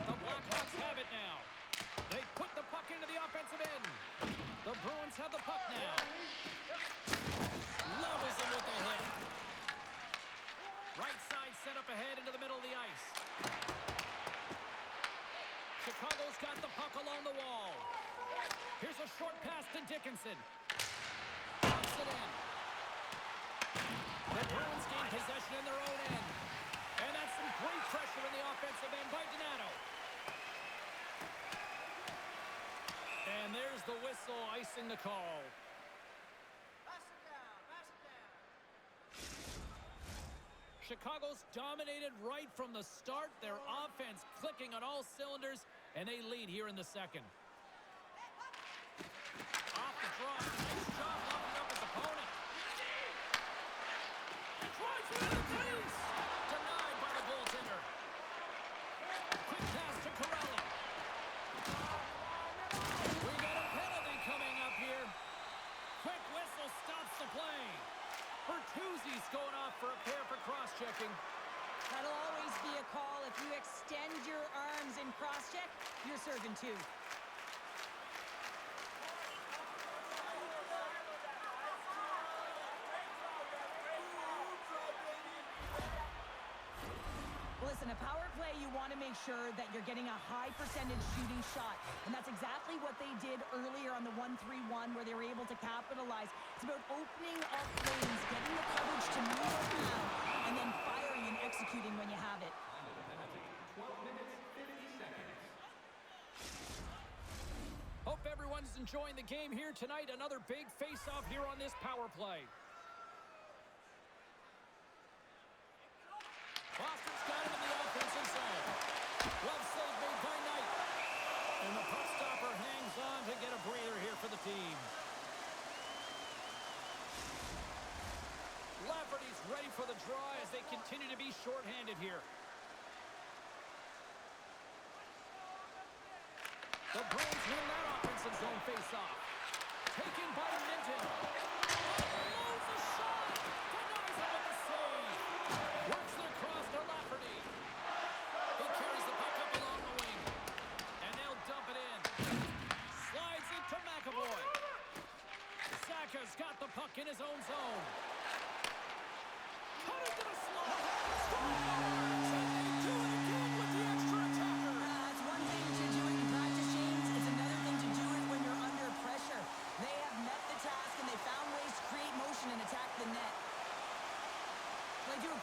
The Blackhawks have it now. They put the puck into the offensive end. The Bruins have the puck now. Levels him with the hit. Right side set up ahead into the middle of the ice. Chicago's got the puck along the wall. Here's a short pass to Dickinson. Puts it in. The Bruins gain possession in their own end. And that's some great pressure in the offensive end by Donato. And there's the whistle icing the call. Chicago's dominated right from the start. Their offense clicking on all cylinders, and they lead here in the second. Off the draw. Nice job locking up his opponent. Tries it in the crease. Denied by the goaltender. Quick pass to Corelli. We got a penalty coming up here. Quick whistle stops the play. Bertuzzi's going off for a pair for cross-checking. That'll always be a call. If you extend your arms in cross-check, you're serving two. Listen, a power play, you want to make sure that you're getting a high percentage shooting shot. And that's exactly what they did earlier on the 1-3-1 where they were able to capitalize. It's about opening up lanes, getting the coverage to move around, and then firing and executing when you have it. 12 minutes, 50 seconds. Hope everyone's enjoying the game here tonight. Another big face-off here on this power play. Boston's got it in the offensive zone. Glove save made by Knight. And the puck stopper hangs on to get a breather here for the team. Lafferty's ready for the draw as they continue to be shorthanded here. The Bruins win that offensive zone face-off. Taken by Minton. Loads a shot. Denies it with the save. Works it across to Lafferty.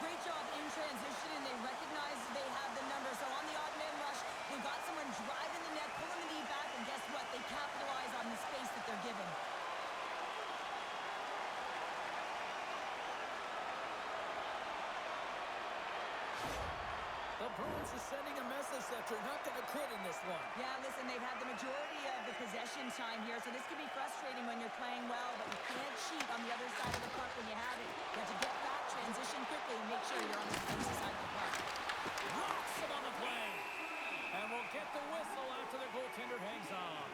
great job in transition, and they recognize they have the number. So on the odd man rush, they got someone driving the net, pulling the knee back, and guess what? They capitalize on the space that they're given. The Bruins are sending a message that they're not going to quit in this one. Yeah, listen, they've had the majority of the possession time here, so this can be frustrating when you're playing well, but you can't cheat on the other side of the puck when you have it. You have to get back, transition quickly, and make sure you're on the defensive side of the puck. Rocks him on the play. And we'll get the whistle after the goaltender hangs on.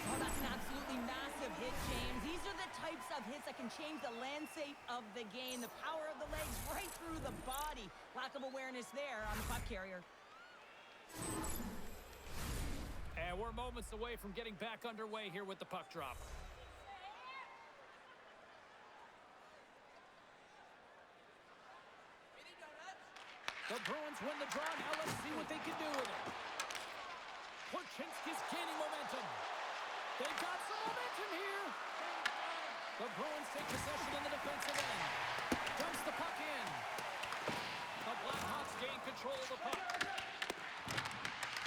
Oh, that's an absolutely massive hit, James. These are the types of hits that can change the landscape of the game. The power of the legs right through the body. Lack of awareness there on the puck carrier. And we're moments away from getting back underway here with the puck drop. The Bruins win the draw. Now let's see what they can do with it. Korchinski's gaining momentum. They've got some momentum here. The Bruins take possession in the defensive end. Dumps the puck in. The Blackhawks gain control of the puck.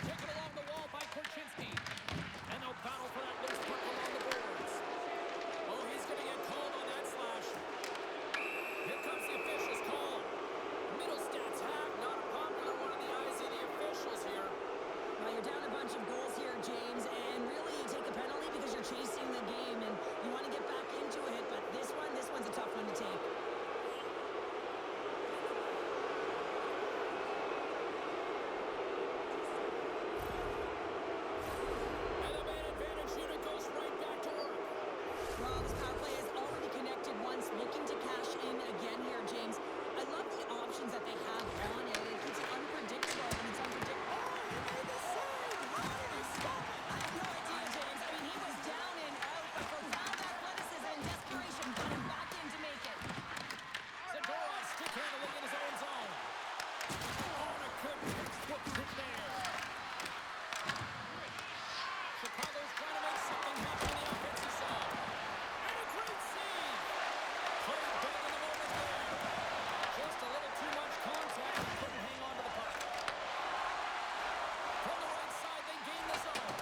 Taken along the wall by Korchinski. And they'll battle for that loose puck along the boards. Oh, he's going to get called on that slash. Here comes the official's call. Middlestad's hack, not a popular one in the eyes of the officials here. Well, you're down a bunch of goals here, James, and really you take a penalty because you're chasing the game and you want to get back into it, but this one's a tough one to take. And the man advantage unit goes right back to work. Well, this power play has already connected once, looking to cash in again here, James. I love the options that they have on it. It keeps it unpredictable, and it's unpredictable. Oh, he made the save! How did he stop it? I have no idea, James. I mean, he was down and out, but profound athleticism and desperation got him back in to make it. Zadora stick handling in his own zone. On a good textbook hit there. Chicago's trying to make something happen in the offensive zone. And a great save. Played big in the moment there. Just a little too much contact. Couldn't hang on to the puck. From the right side, they gain the zone.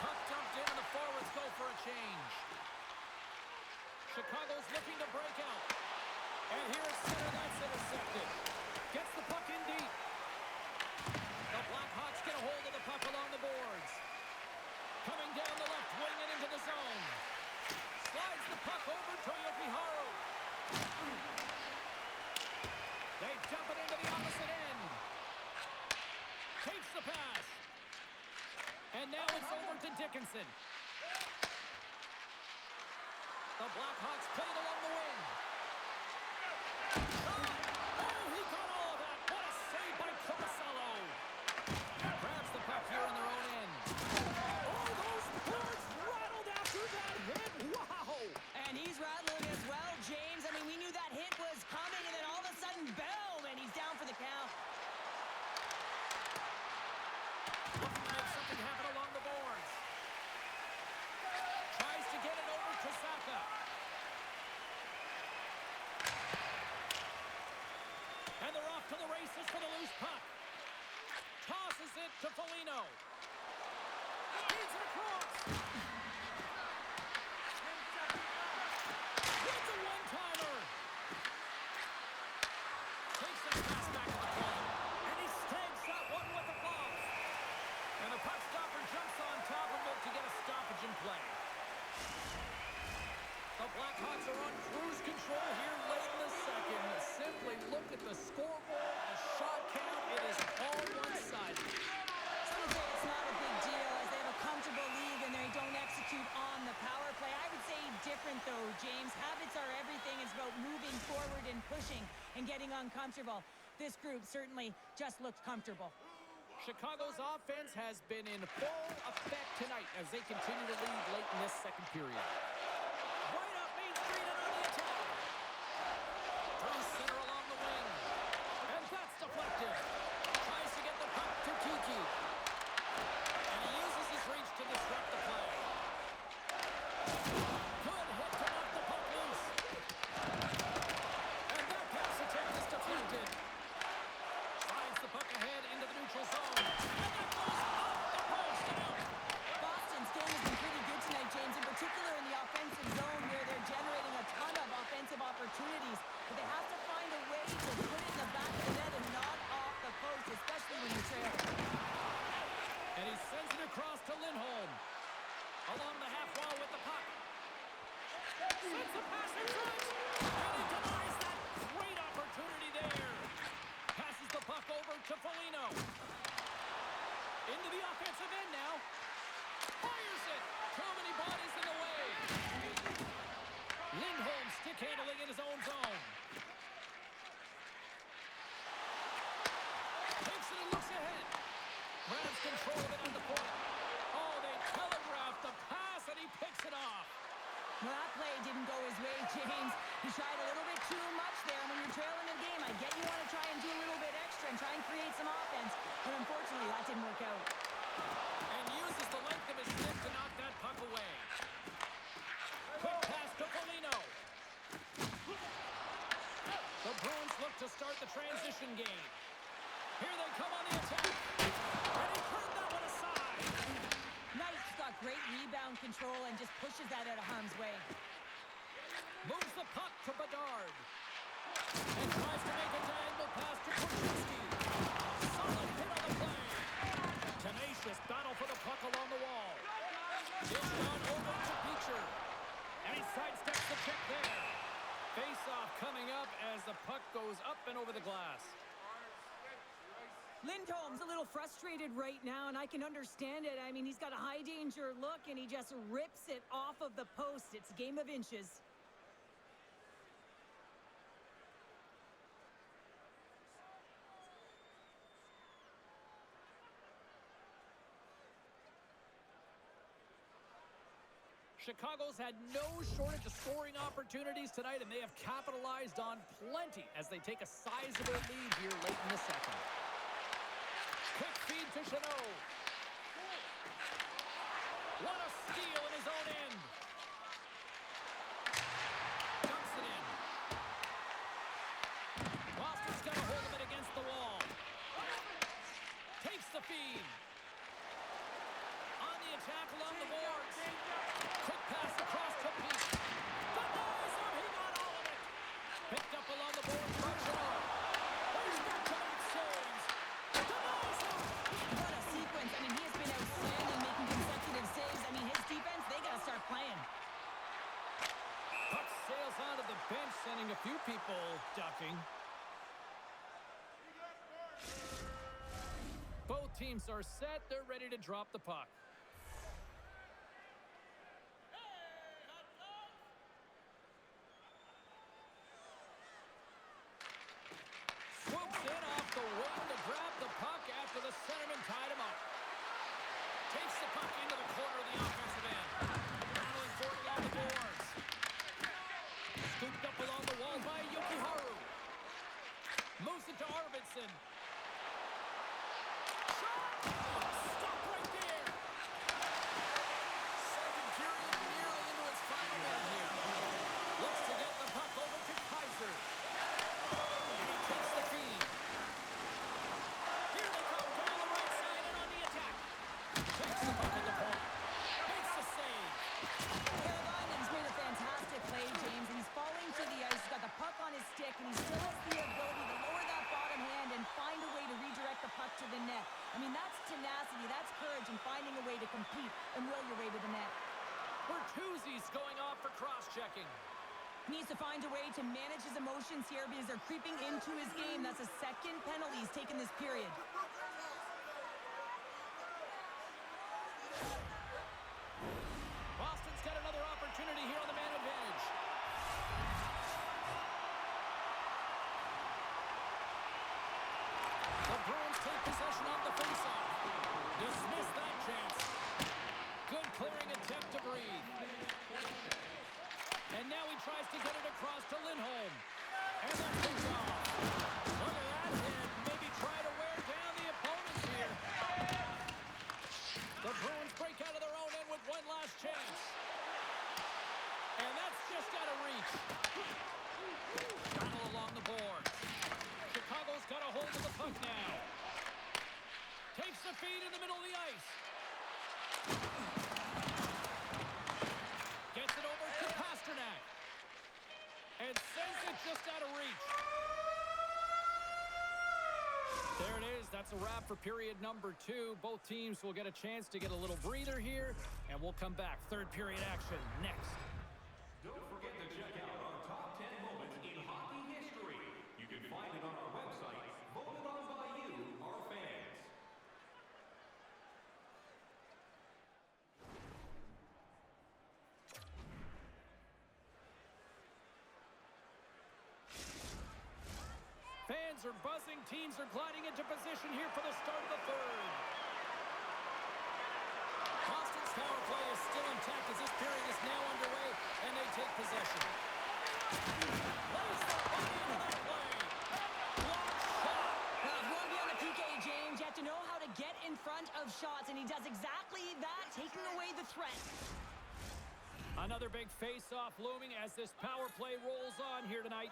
Puck dumped in, and the forwards go for a change. Chicago's looking to break out. And here at center, that's intercepted. Gets the puck in deep. The Blackhawks get a hold of the puck along the boards. Coming down the left wing and into the zone. Slides the puck over to Yokiharu. They dump it into the opposite end. Takes the pass. And now it's over to Dickinson. The Blackhawks play it along the wing. Oh, he got all of that. What a save by Coruscant. Grabs the puck here in their own end. Oh, those birds rattled after that hit. Wow. And he's rattling as well, James. I mean, we knew that hit was coming, and then all of a sudden, boom, and he's down for the count. Looking to make something happen along the boards. Tries to get it over to Saka. And they're off to the races for the loose puck. Tosses it to Foligno. Feeds it across. It's a one-timer. Takes that pass back to the play. And he snags that one with the glove. And the puck stopper jumps on top of it to get a stoppage in play. The Blackhawks are on cruise control here late in the second. Simply look at the scoreboard, the shot count. It is all one-sided. Some would say it's not a big deal as they have a comfortable lead and they don't execute on the power play. I would say different, though, James. Habits are everything. It's about moving forward and pushing and getting uncomfortable. This group certainly just looks comfortable. Chicago's offense has been in full effect tonight as they continue to lead late in this second period. Right up Main Street and on the attack. Through center along the wing. And that's deflected. Tries to get the puck to Kiki. And he uses his reach to disrupt the play. Good hit to knock the puck loose. And Sends the pass in front. And he denies that. Great opportunity there. Passes the puck over to Foligno. Into the offensive end now. Fires it. Too many bodies in the way. Lindholm stick handling in his own zone. Takes it and looks ahead. Grabs control of it on the point. Oh, they telegraphed the pass and he picks it off. Well, that play didn't go his way, James. He tried a little bit too much there. When you're trailing the game, I get you want to try and do a little bit extra and try and create some offense. But unfortunately, that didn't work out. And uses the length of his stick to knock that puck away. Quick pass to Foligno. The Bruins look to start the transition game. Here they come on the attack. And he turned that one aside. Knight's got great rebound control and just pushes that out of harm's way. Moves the puck to Bedard. And tries to make a diagonal pass to Kuczynski. Solid hit on the play. Tenacious battle for the puck along the wall. Dished on over to Beecher. And he sidesteps the check there. Face-off coming up as the puck goes up and over the glass. Lindholm's a little frustrated right now, and I can understand it. I mean, he's got a high-danger look, and he just rips it off of the post. It's a game of inches. Chicago's had no shortage of scoring opportunities tonight, and they have capitalized on plenty as they take a sizable lead here late in the second. Quick feed to Chanot. What a steal in his own end. Dumps it in. Boston's got a hold of it against the wall. Takes the feed. On the attack along the boards. Quick pass across to Pete. Denies him. He got all of it. Picked up along the boards by Chanot. He's got to make saves. Denies him. What a sequence. I mean, he has been outstanding making consecutive saves. I mean, his defense, they got to start playing. Puck sails onto the bench, sending a few people ducking. Both teams are set. They're ready to drop the puck. Swoops in off the wing to grab the puck after the centerman tied him up. Takes the puck into the corner of the offensive end. Battling for it along the boards. Scooped up along the wall by Yokiharu. Moves it to Arvidsson. Shot! Stop right there! Second period nearly into its final minute here. Looks to get the puck over to Kaiser. And he takes the feed. Here they come down the right side and on the attack. Takes the puck at the point. Makes the save. Carolina's made a fantastic play, James, and he's falling to the ice. He's got the puck on his stick, and he still has the ability to lower that bottom hand and find a way to redirect the puck to the net. I mean, that's tenacity, that's courage, and finding a way to compete and will your way to the net. Bertuzzi's going off for cross-checking. Needs to find a way to manage his emotions here because they're creeping into his game. That's a second penalty he's taken this period. Boston's got another opportunity here on the man advantage. The Bruins take possession of the faceoff. Dismiss that chance. Good clearing attempt to breathe. And now he tries to get it across to Lindholm. And that goes off. Look at that hit. Maybe try to wear down the opponents here. The Bruins break out of their own end with one last chance. And that's just out of reach. Battle along the board. Chicago's got a hold of the puck now. Takes the feed in the middle of the ice. Gets it over to Pasternak. And sends it just out of reach. There it is. That's a wrap for period number 2. Both teams will get a chance to get a little breather here, and we'll come back. Third period action next. Don't forget to are buzzing. Teams are gliding into position here for the start of the third. Boston's power play is still intact as this period is now underway, and they take possession. Place the body into that play. Blocked shot. Well, if you want to be on the PK, James, you have to know how to get in front of shots, and he does exactly that, taking away the threat. Another big face-off looming as this power play rolls on here tonight.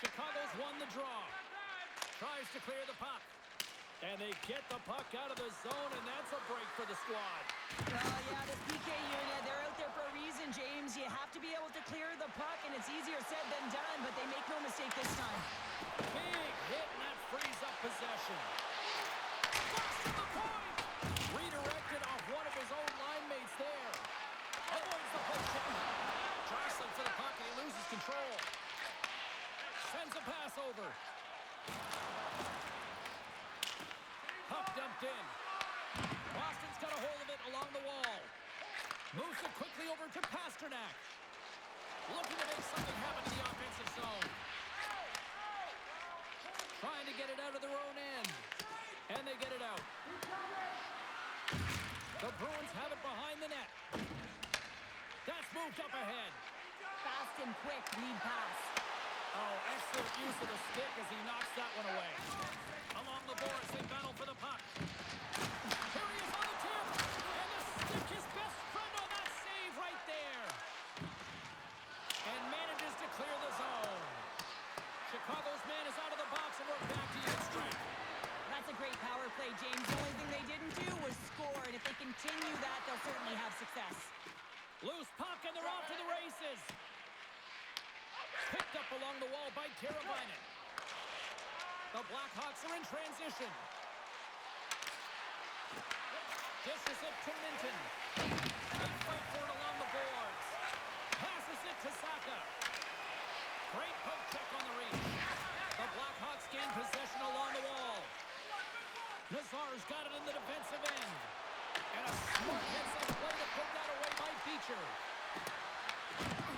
Chicago's won the draw. Tries to clear the puck. And they get the puck out of the zone, and that's a break for the squad. Well, yeah, this PK unit, they're out there for a reason, James. You have to be able to clear the puck, and it's easier said than done, but they make no mistake this time. Big hit, and that frees up possession. Cross to the point. Redirected off one of his own line mates there. Avoids the puck check. Jostling for the puck, and he loses control. Sends a pass over. Puck dumped in. Boston's got a hold of it along the wall. Moves it quickly over to Pasternak. Looking to make something happen in the offensive zone. Trying to get it out of their own end. And they get it out. The Bruins have it behind the net. That's moved up ahead. Fast and quick lead pass. Oh, excellent use of the stick as he knocks that one away. Along the boards, they battle for the puck. Here he is on the tip. And the stick, his best friend on that save right there. And manages to clear the zone. Chicago's man is out of the box, and we're back to even strength. That's a great power play, James. The only thing they didn't do was score, and if they continue that, they'll certainly have success. Loose puck, and they're off to the races. Picked up along the wall by Teravainen. The Blackhawks are in transition. Dishes it to Minton. They fight for it along the boards. Passes it to Saka. Great poke check on the reach. The Blackhawks gain possession along the wall. Nazar's got it in the defensive end. And a smart heads-up play to put that away by Beecher.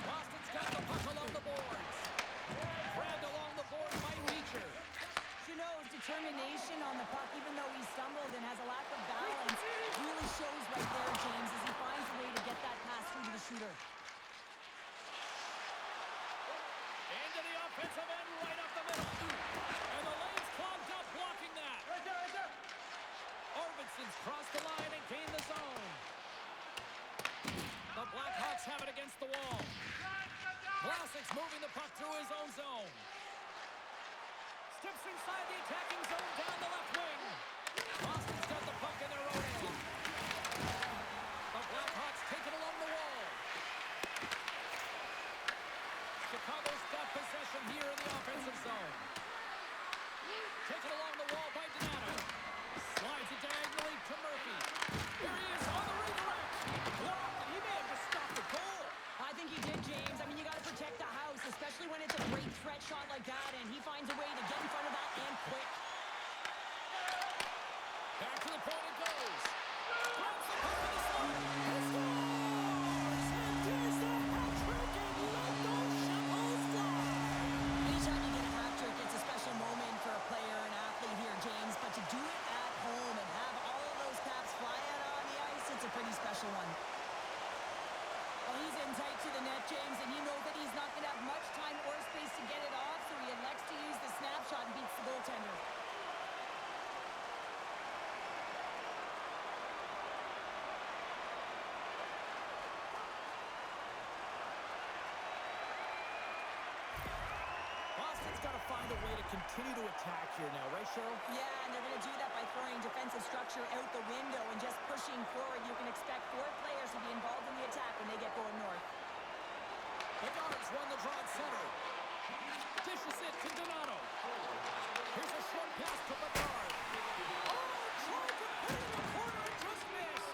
Boston's got the puck along the boards. Grabbed along the boards by Beecher. His determination on the puck, even though he stumbled and has a lack of balance, really shows right there, James, as he finds a way to get that pass through to the shooter. Into the offensive end, right up the middle. And the lane's clogged up, blocking that. Right there. Arvidsson's crossed the line and gained the zone. The Blackhawks have it against the wall. Vlasic's moving the puck through his own zone. Steps inside the attacking zone down the left wing. Boston's got the puck in their own end. The Blackhawks take it along the wall. Chicago's got possession here in the offensive zone. Taken along the wall by Donato. Slides it diagonally to Murphy. Here he is on the redirect. Blocked, and he may have just stopped the goal. I think he did, James. I mean, you got to protect the house, especially when it's a great threat shot like that, and he finds a way to get in front of that and quick. Back to the point it goes. Grabs the puck in the slot. And scores! And there's the hat-trick, and let those shovels fly. Anytime you get a hat trick, it's a special moment for a player, an athlete here, James, but to do it at home and have all of those caps fly out on the ice, it's a pretty special one. Well, he's in tight to the net, James, and you know that he's not going to have much time or space to get it off, so he elects to use the snapshot and beats the goaltender. Boston's got to find a way to continue to attack here now, right, Cheryl? Yeah, and they're going to do that by throwing defensive structure out the window and just pushing forward. You can expect 4 players to be involved in the attack when they get going north. The Guards won the draw at center. Dishes it to Donato. Here's a short pass to Bedard. Oh, tried to put it in the corner and just missed.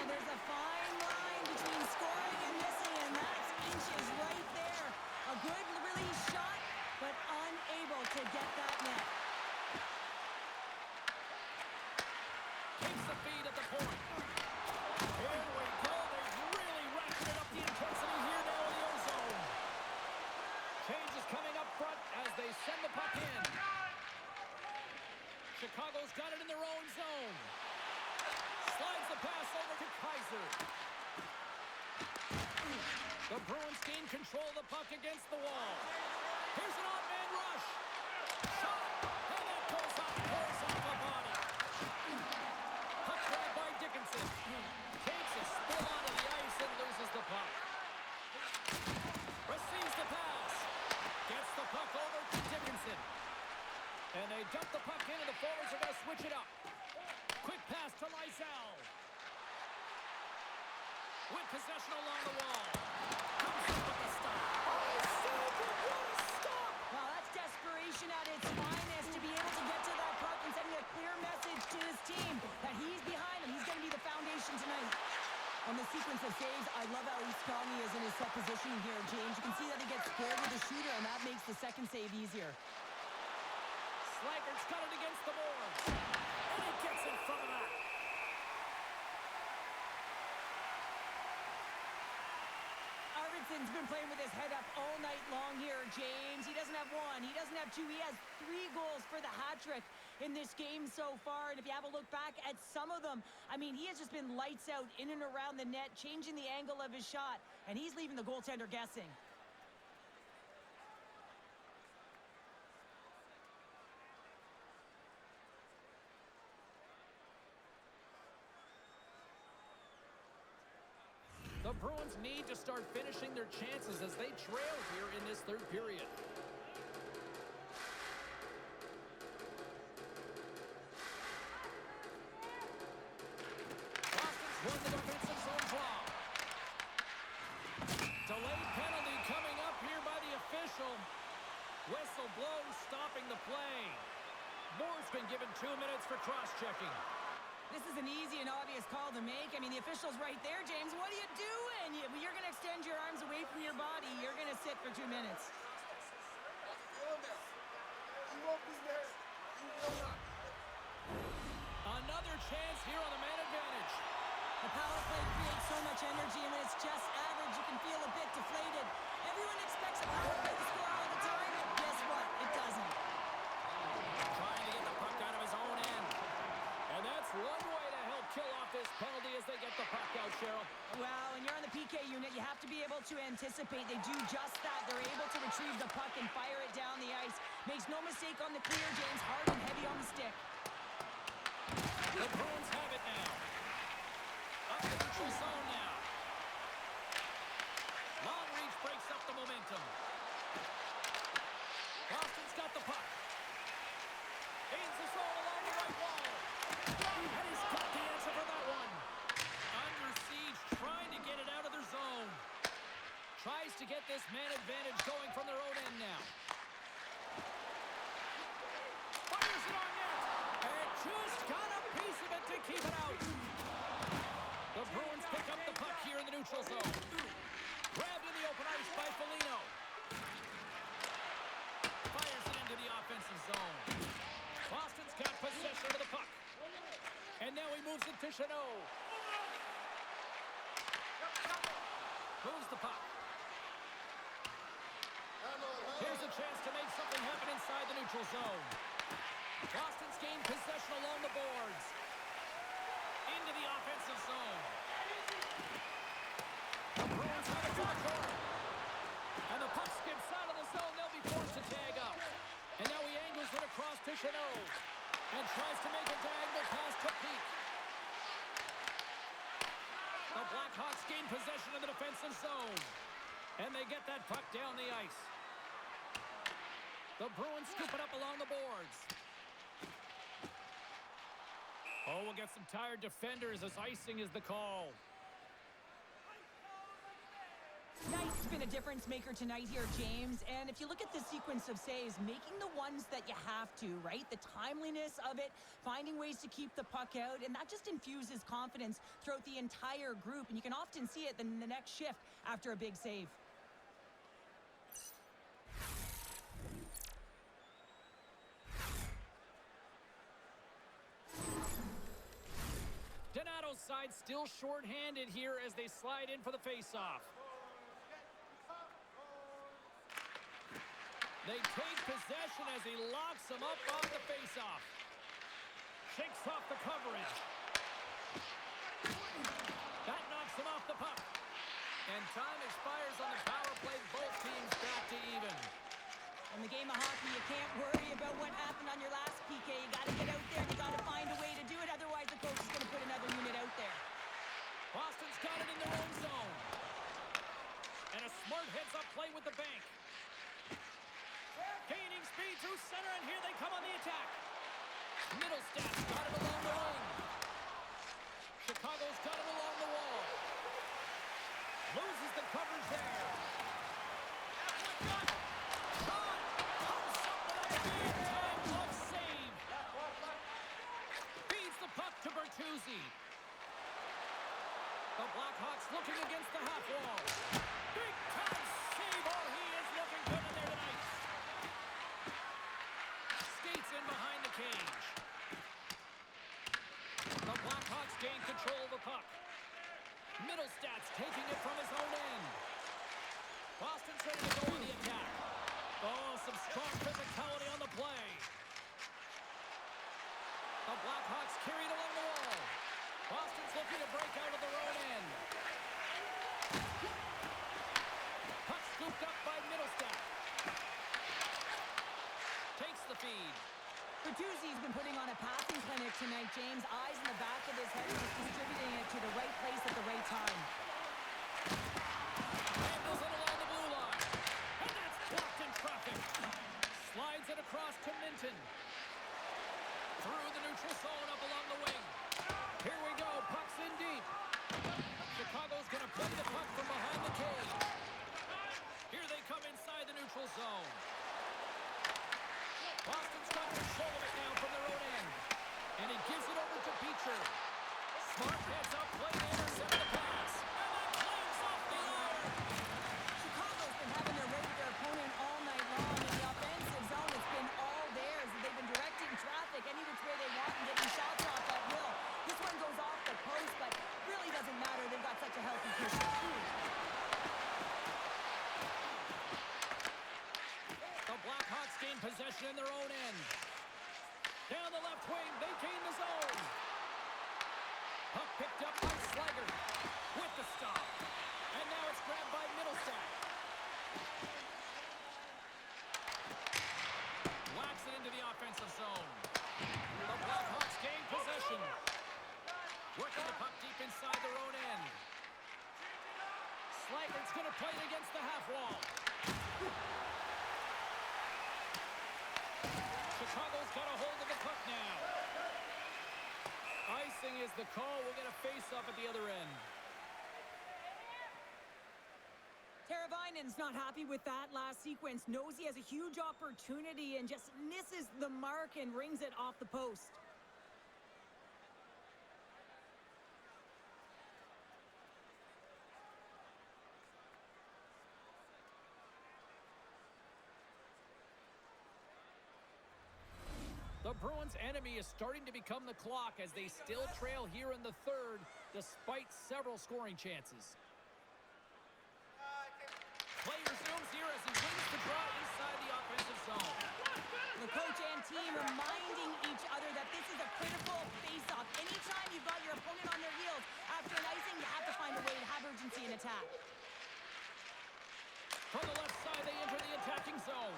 There's a fine line between scoring and missing, and that's inches right there. A good release shot, but unable to get that net. Takes the feed at the point. Here we go. They The Bruins gain control of the puck against the wall. Here's an odd-man rush. Shot, and that goes off the body. Puck grabbed by Dickinson. Takes a spill onto the ice and loses the puck. Receives the pass. Gets the puck over to Dickinson. And they dump the puck in, and the forwards are going to switch it up. Quick pass to Lysell. With possession along the wall. Comes up with the stop. Oh, he's so good. What a stop. Well, that's desperation at its finest to be able to get to that puck and sending a clear message to his team that he's behind him. He's going to be the foundation tonight. On the sequence of saves, I love how strong he is in his set positioning here, James. You can see that he gets squared with the shooter, and that makes the second save easier. Slager's got it against the boards. And he gets in front of that. Arvidsson's been playing with his head up all night long here, James. He doesn't have one. He doesn't have two. He has 3 goals for the hat trick in this game so far. And if you have a look back at some of them, I mean, he has just been lights out in and around the net, changing the angle of his shot. And he's leaving the goaltender guessing. The Bruins need to start finishing their chances as they trail here in this third period. Boston's won the defensive zone draw. Delayed penalty coming up here by the official. Whistle blows, stopping the play. Moore's been given 2 minutes for cross-checking. This is an easy and obvious call to make. I mean, the official's right there, James. What are you doing? You're going to extend your arms away from your body. You're going to sit for 2 minutes. Another chance here on the man advantage. The power play creates so much energy, and when it's just average, you can feel a bit deflated. Everyone expects a power play to score all the time, and guess what? It doesn't. Trying to get the puck out of his own end. And that's one way to help kill off this penalty as they get the puck out, Cheryl. Well, when you're on the PK unit, you have to be able to anticipate. They do just that. They're able to retrieve the puck and fire it down the ice. Makes no mistake on the clear, James. Hard and heavy on the stick. The Bruins have it now. Up the neutral zone now. Long reach breaks up the momentum. Boston's got the puck. Aims the zone along the right wall. And he's got the answer for that one. Under siege, trying to get it out of their zone. Tries to get this man advantage going from their own end now. Fires it on net. And just got a piece of it to keep it out. The Bruins pick up the puck here in the neutral zone. Grabbed in the open ice by Foligno. Fires it into the offensive zone. Boston's got possession of the puck. And now he moves it to Chanot. Moves the puck. Here's a chance to make something happen inside the neutral zone. Boston's gained possession along the boards. Into the offensive zone. The Bruins have it to the corner. And the puck skips out of the zone. They'll be forced to tag up. And now he angles it across to Chanot. And tries to make a diagonal pass to Peak. The Blackhawks gain possession of the defensive zone. And they get that puck down the ice. The Bruins scoop it up along the boards. Oh, we'll get some tired defenders as icing is the call. Knight's been a difference maker tonight here, James. And if you look at the sequence of saves, making the ones that you have to, right? The timeliness of it, finding ways to keep the puck out, and that just infuses confidence throughout the entire group. And you can often see it in the next shift after a big save. Donato's side still short-handed here as they slide in for the face-off. They take possession as he locks him up on the face-off. Shakes off the coverage. That knocks him off the puck. And And time expires on the power play. Both teams back to even. In the game of hockey, you can't worry about what happened on your last PK. You got to get out there and you got to find a way to do it. Otherwise, the coach is going to put another unit out there. Boston's got it in their own zone. And a smart heads-up play with the bank. Gaining speed through center, and here they come on the attack. Middlestats got it along the wing. Chicago's got it along the wall. Loses the coverage there. Shot! Comes up with a big-time glove save. Feeds the puck to Bertuzzi. The Blackhawks looking against the half wall. Big-time save. Oh, he is looking good in there tonight. Skates in behind the cage. The Blackhawks gain control of the puck. Middlestats taking it from his own end. Boston's ready to go on the attack. Oh, some strong physicality on the play. The Blackhawks carried along the wall. Boston's looking to break out of their own end. Puck scooped up by Middlestat. Takes the feed. Bertuzzi's been putting on a passing clinic tonight, James. Eyes in the back of his head, just distributing it to the right place at the right time. Handles it along the blue line. And that's blocked in traffic. Slides it across to Minton. Through the neutral zone up along the wing. Here we go. Puck's in deep. Chicago's going to play the puck from behind the cage. Here they come inside the neutral zone. Boston's got control of it now from their own end. And he gives it over to Beecher. Smart heads up, play to intercept the pass. And that cleans off the iron. Chicago's been having their way with their opponent all night long. In the offensive zone, it's been all theirs. They've been directing traffic any which way they want and getting shots off at will. This one goes off the post, but really doesn't matter. They've got such a healthy cushion. The Blackhawks gain possession in their own end. Down the left wing, they gain the zone. Puck picked up by Slager with the stop. And now it's grabbed by Middlestat. Whacks it into the offensive zone. The Blackhawks gain possession. Working the puck deep inside their own end. Slager's going to play it against the half wall. Chicago's got a hold of the puck now. Icing is the call. We'll get a face-off at the other end. Teravainen's not happy with that last sequence. Knows he has a huge opportunity and just misses the mark and rings it off the post. The Bruins' enemy is starting to become the clock as they still trail here in the third, despite several scoring chances. Play resumes here as he wins the draw inside the offensive zone. The coach and team reminding each other that this is a critical face-off. Anytime you've got your opponent on their heels after an icing, you have to find a way to have urgency in attack. From the left side, they enter the attacking zone.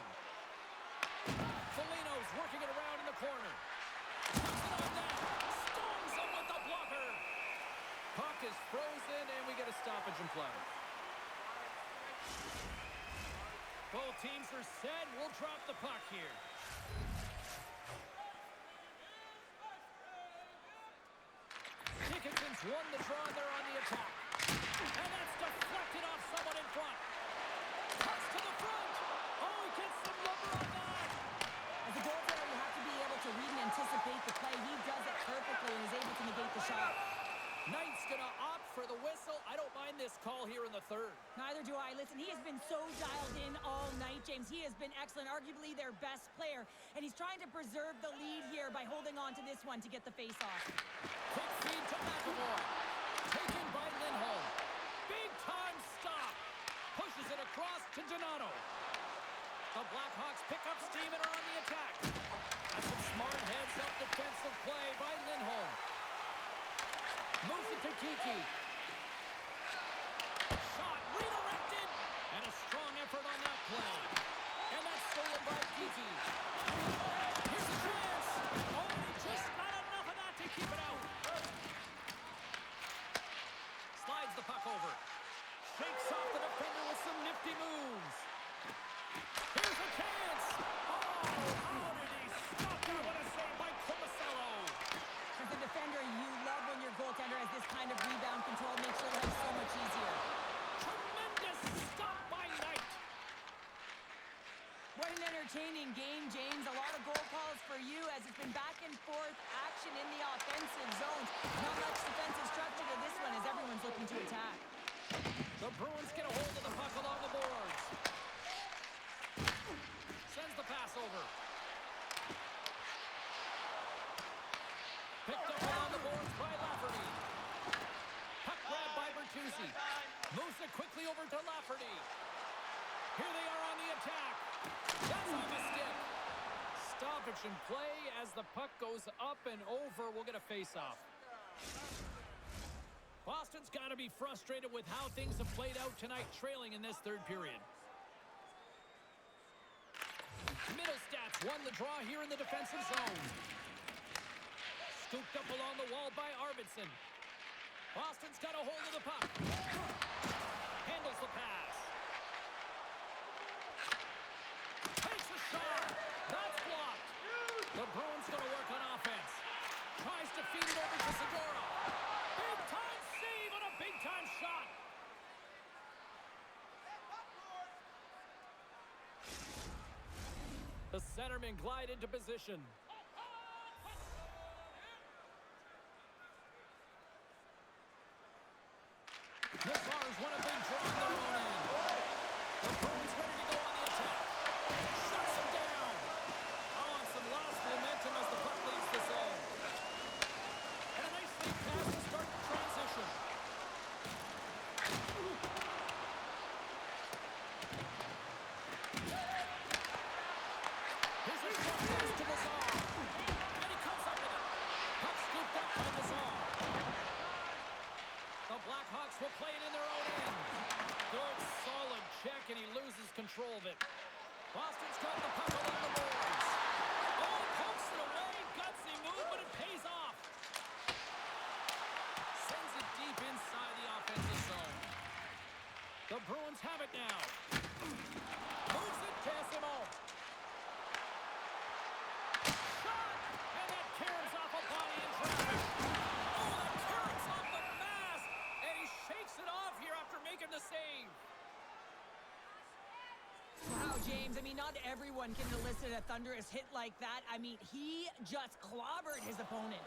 Foligno's working it around in the corner. Puts it on net. Stones him with the blocker. Puck is frozen, and we get a stoppage in play. Both teams are set. We'll drop the puck here. Dickinson's won the draw, and they're on the attack. And that's deflected off someone in front. Cuts to the front. Oh, he gets some rubber on that. As a goaltender, you have to be able to read and anticipate the play. He does it perfectly and is able to negate the shot. Knight's going to opt for the whistle. I don't mind this call here in the third. Neither do I. Listen, he has been so dialed in all night, James. He has been excellent, arguably their best player. And he's trying to preserve the lead here by holding on to this one to get the face-off. Quick feed to McAvoy. Taken by Lindholm. Big time stop. Pushes it across to Donato. The Blackhawks pick up steam and are on the attack. That's some smart heads-up defensive play by Lindholm. Moves it to Kiki. Shot entertaining game, James. A lot of goal calls for you as it's been back and forth action in the offensive zones. Not much defensive structure to this one as everyone's looking to attack. The Bruins get a hold of the puck along the boards. Sends the pass over. Picked up along the boards by Lafferty. Puck grab by Bertuzzi. Moves it quickly over to Lafferty. Here they are on the attack. That's on the stick. Stoppage in play as the puck goes up and over. We'll get a face-off. Boston's got to be frustrated with how things have played out tonight, trailing in this third period. Middlestats won the draw here in the defensive zone. Scooped up along the wall by Arvidsson. Boston's got a hold of the puck. Handles the pass. Takes a shot. That's blocked. The Bruins going to work on offense. Tries to feed it over to Segura. Big time save and a big time shot. The centermen glide into position. The Stars won a big draw on their own end. The Bruins ready to go on the attack. Shuts him down. Oh, and some lost momentum as the puck leaves the zone. And a nice lead pass to start the transition. Here's a shot pass to Lazar. And he comes up with it. Puck scooped up by Lazar. The Blackhawks will play it in their own end. Good, solid check, and he loses control of it. Boston's got the puck along the boards. Oh, pokes it away. Gutsy move, but it pays off. Sends it deep inside the offensive zone. The Bruins have it now. Moves it, Cassimo. Shot! And that caroms off a body in traffic. Oh, that caroms off the mask! And he shakes it off here after making the save. Wow, James, I mean, not everyone can elicit a thunderous hit like that. I mean, he just clobbered his opponent.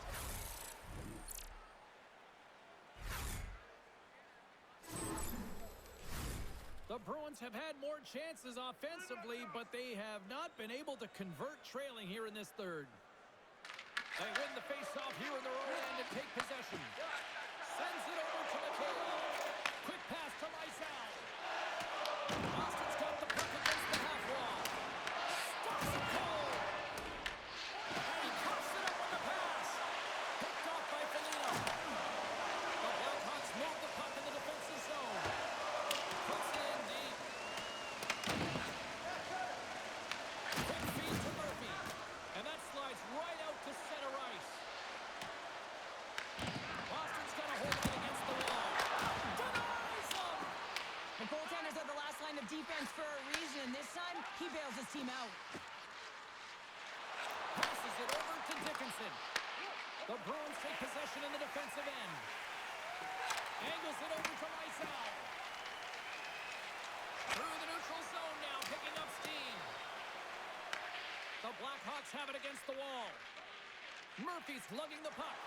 The Bruins have had more chances offensively, but they have not been able to convert, trailing here in this third. They win the faceoff here in their own end and take possession. Sends it over to McKay. Quick pass to Lysell. Boston's got the puck against the half wall. Stops it cold. And he cuffs it up with the pass. Picked off by Foligno. The Blackhawks move the puck in the defensive zone. Puts it in deep. Quick feed to Murphy. And that slides right out to center ice. Boston's got a hold of it against the wall. Denies him! The goaltenders are the last line of defense for a reason. This time, he bails his team out. Passes it over to Dickinson. The Bruins take possession in the defensive end. Angles it over to Lysell. Through the neutral zone now, picking up steam. The Blackhawks have it against the wall. Murphy's lugging the puck.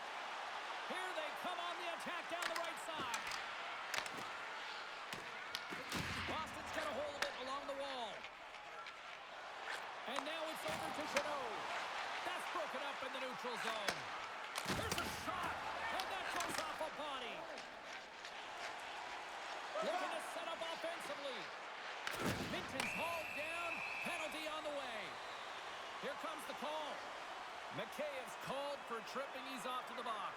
Here they come on the attack down the right side. Boston's got a hold of it along the wall. And now it's over to Chanot. That's broken up in the neutral zone. There's a shot, and that comes off a body. Looking to set up offensively. Minton's hauled down. Penalty on the way. Here comes the call. McKay is called for tripping. He's off to the box.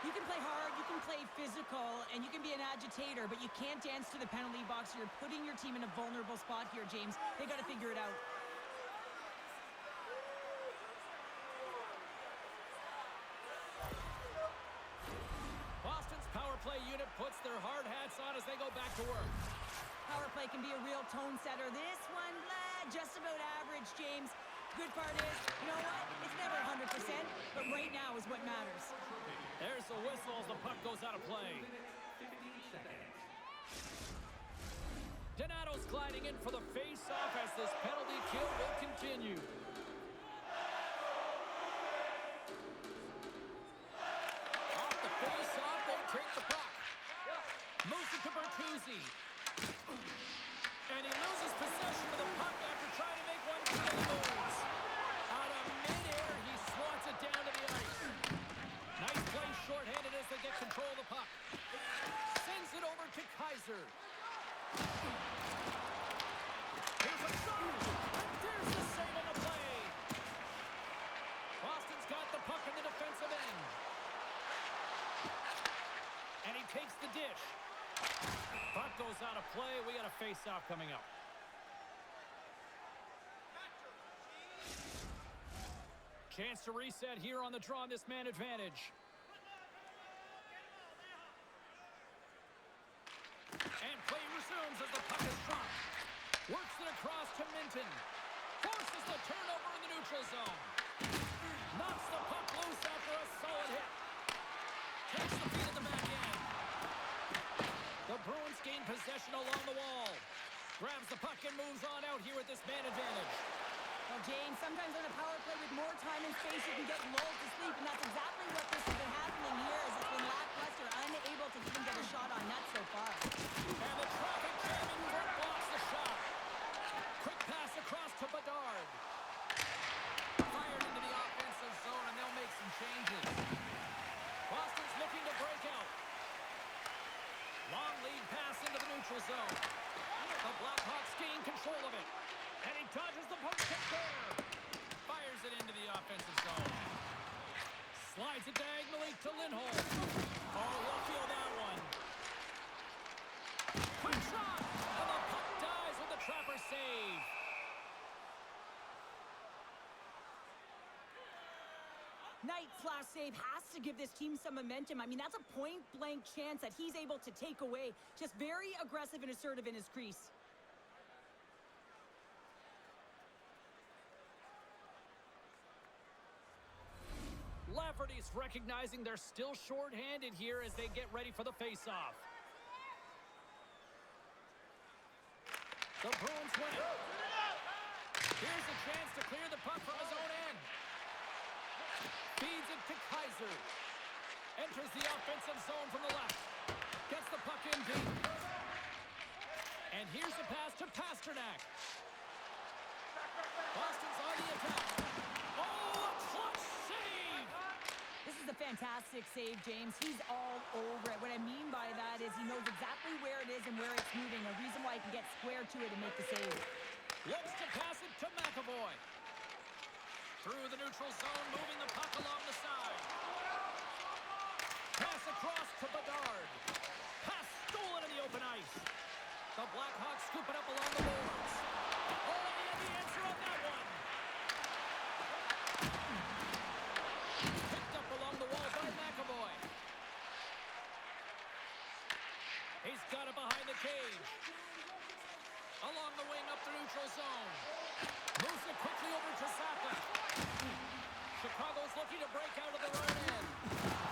You can play hard, you can play physical, and you can be an agitator, but you can't dance to the penalty box. You're putting your team in a vulnerable spot here, James. They got to figure it out. Boston's power play unit puts their hard hats on as they go back to work. Power play can be a real tone setter. This one, just about average, James. Good part is, you know what? It's never 100%, but right now is what matters. There's the whistle as the puck goes out of play. Donato's gliding heading in for the face-off as this penalty kill will continue. Off the face-off, they take the puck. Moves it to Bertuzzi. And he loses possession of the puck after trying to make one three moves. Out of midair, he swats it down to the ice. Nice play shorthanded as they get control of the puck. Sends it over to Kaiser. Here's a shot. And there's the save on the play. Boston's got the puck in the defensive end. And he takes the dish. Puck goes out of play. We got a face-off coming up. Chance to reset here on the draw on this man advantage. And play resumes as the puck is dropped. Works it across to Minton. Forces the turnover in the neutral zone. Knocks the puck loose after a solid hit. Takes the feed in the back end. The Bruins gain possession along the wall. Grabs the puck and moves on out here with this man advantage. Well, James, sometimes on a power play with more time and space, you can get lulled to sleep, and that's exactly what this has been happening here, as it's been lackluster, unable to even get a shot on net so far. And the traffic jam in front blocks the shot. Quick pass across to Bedard. Fired into the offensive zone, and they'll make some changes. Boston's looking to break out. Long lead pass into the neutral zone. The Blackhawks gain control of it. And he dodges the poke check there. Fires it into the offensive zone. Slides it diagonally to Lindholm. Oh, he'll feel that one. Quick shot! And the puck dies with the Trapper save. Knight's last save has to give this team some momentum. I mean, that's a point-blank chance that he's able to take away. Just very aggressive and assertive in his crease. Lafferty's recognizing they're still short-handed here as they get ready for the face-off. The Bruins win it. Here's a chance to clear the puck from his own end. Feeds it to Kaiser. Enters the offensive zone from the left. Gets the puck in deep. And here's the pass to Pasternak. Boston's on the attack. Oh, a clutch save! This is a fantastic save, James. He's all over it. What I mean by that is he knows exactly where it is and where it's moving. A reason why he can get square to it and make the save. Looks to pass it to McAvoy. Through the neutral zone, moving the puck along the side. Pass across to Bedard. Pass stolen in the open ice. The Blackhawks scoop it up along the boards. Oh, he had the answer on that one. Picked up along the wall by McAvoy. He's got it behind the cage. Along the wing up the neutral zone. Moves it quickly over to Zappa. Chicago's looking to break out of their own end.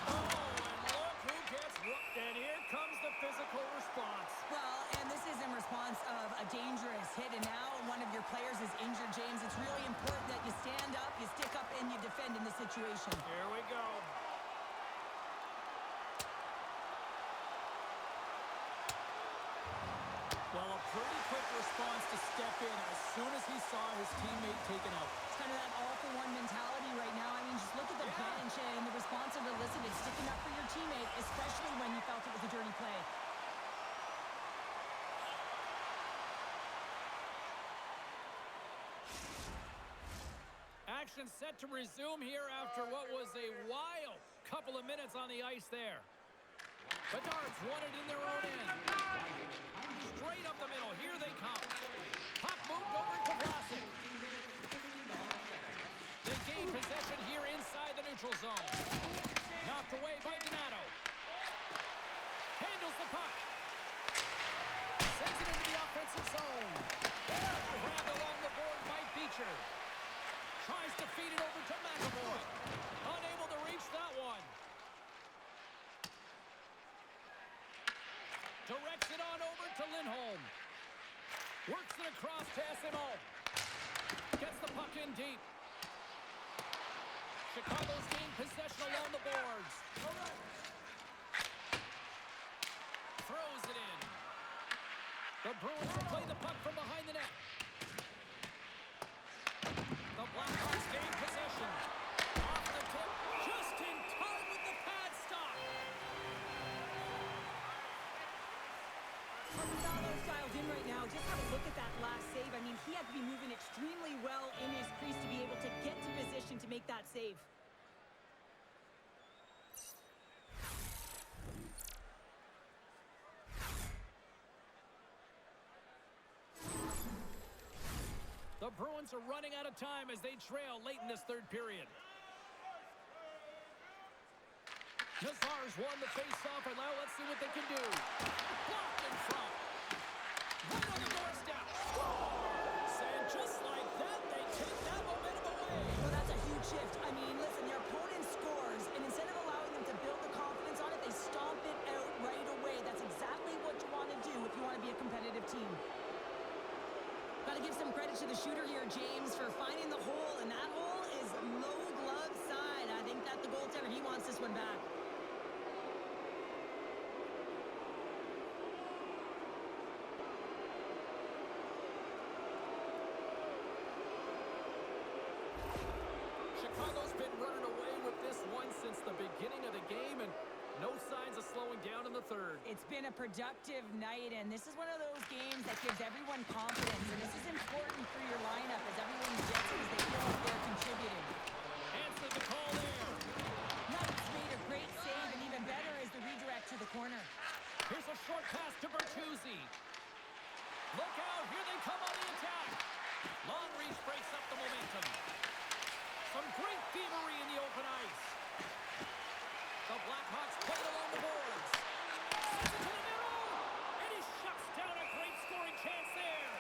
Oh, and look who gets whooped. And here comes the physical response. Well, and this is in response of a dangerous hit, and now one of your players is injured, James. It's really important that you stand up, you stick up, and you defend in this situation. Here we go. Well, a pretty quick response to step in as soon as he saw his teammate taken out. It's kind of that all-for-one mentality right now. I mean, just look at the bench and the response it elicited. Sticking up for your teammate, especially when you felt it was a dirty play. Action set to resume here after what was a wild couple of minutes on the ice there. Bedard's won it in their own end. Straight up the middle. Here they come. Puck moved over to Vlasic. They gain possession here inside the neutral zone. Knocked away by Donato. Handles the puck. Sends it into the offensive zone. Grabbed along the board by Beecher. Tries to feed it over to McAvoy. Unable to reach that one. Directs it on across to SMO. Gets the puck in deep. Chicago's gained possession along the boards. Throws it in. The Bruins will play the puck from behind the net. The Blackhawks gain possession. Off the tip. Just in time with the pad stop. Gonzalo's dialed in right now. Just have a look at that last save. I mean, he had to be moving extremely well in his crease to be able to get to position to make that save. The Bruins are running out of time as they trail late in this third period. Nazar's won the face-off, and now let's see what they can do. Blocked in front. Right on the doorstep. Scores! And just like that, they take that momentum away. Well, that's a huge shift. I mean, listen, their opponent scores, and instead of allowing them to build the confidence on it, they stomp it out right away. That's exactly what you want to do if you want to be a competitive team. Got to give some credit to the shooter here, James, for finding the hole, and that hole is low glove side. I think that the goaltender, he wants this one back. Chicago's been running away with this one since the beginning of the game, and no signs of slowing down in the third. It's been a productive night, and this is one of those games that gives everyone confidence, and this is important for your lineup as everyone gets it as they feel like they're contributing. Answer the call there. Knight's made a great save, and even better is the redirect to the corner. Here's a short pass to Bertuzzi. Look out, here they come on the attack. Long reach breaks up the momentum. Some great thievery in the open ice. The Blackhawks play it along the boards. Sends it to the middle. And he shuts down a great scoring chance there.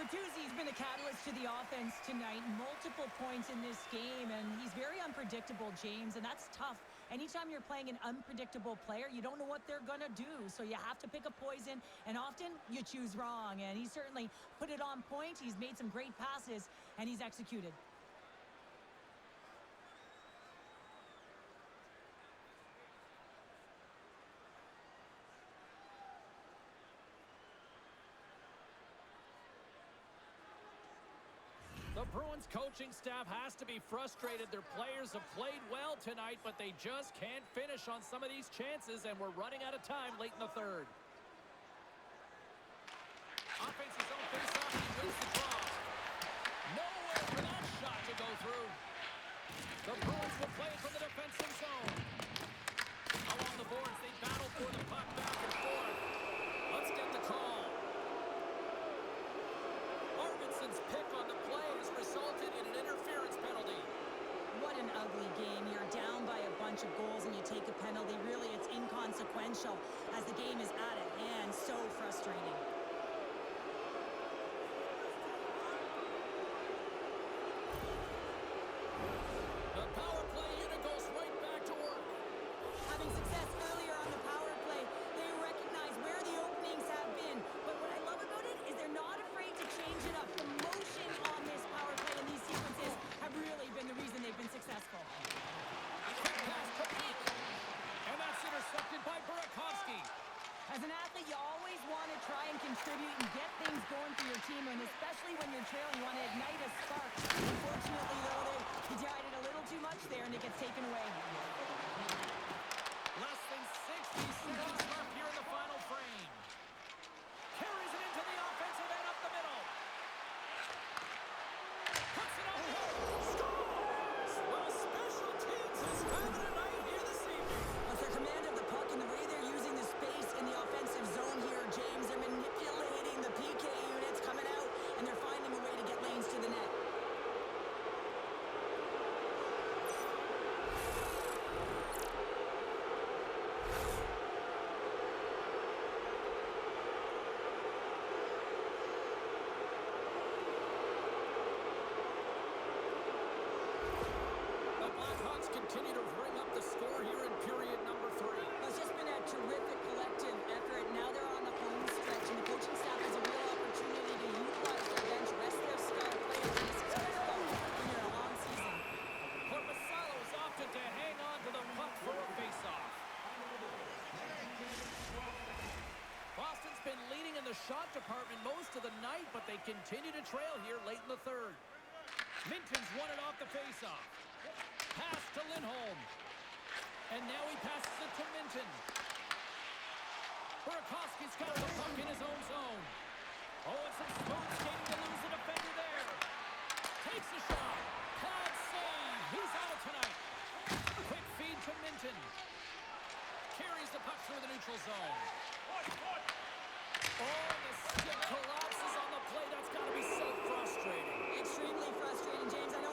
Bertuzzi's been a catalyst to the offense tonight. Multiple points in this game, and he's very unpredictable, James, and that's tough. Anytime you're playing an unpredictable player, you don't know what they're going to do, so you have to pick a poison, and often you choose wrong, and he certainly put it on point. He's made some great passes, and he's executed. The Bruins coaching staff has to be frustrated. Their players have played well tonight, but they just can't finish on some of these chances, and we're running out of time late in the third. Offensive zone face-off, he wins the draw. Nowhere for that shot to go through. The Bruins will play it from the defensive zone. Along the boards, they battle for the puck back and forth. Let's get the call. Arvidsson's pick on the play has resulted in an interference penalty. What an ugly game. You're down by a bunch of goals and you take a penalty. Really, it's inconsequential as the game is out of hand. So frustrating. The power play unit goes right back to work. Having success earlier on the power play, they recognize where the openings have been. But what I love about it is they're not afraid to change it up. The motion on this power play and these sequences have really been the reason they've been successful. Quick pass to Peak. And that's intercepted by Burakovsky. As an athlete, you always want to try and contribute and get things going for your team, and especially when you're trailing, you want to ignite a spark. Unfortunately, though, he tried it a little too much there, and it gets taken away. Less than 60 seconds left here in the final frame. Carries it into the offensive end up the middle. Puts it up. Scores! Well, special teams is having a night here this evening. With their command of the puck and the way they're using the space in the offensive zone here, James, they're manipulating the PK units coming out, and they're finding a way to get lanes to the net. the shot department most of the night, but they continue to trail here late in the third. Minton's won it off the faceoff. Pass to Lindholm. And now he passes it to Minton. Burakovsky's got the puck in his own zone. Oh, it's some smooth skating to lose the defender there. Takes a shot. Pad save. He's out tonight. Quick feed to Minton. Carries the puck through the neutral zone. Oh, the stick collapses on the play. That's got to be so frustrating. Extremely frustrating, James. I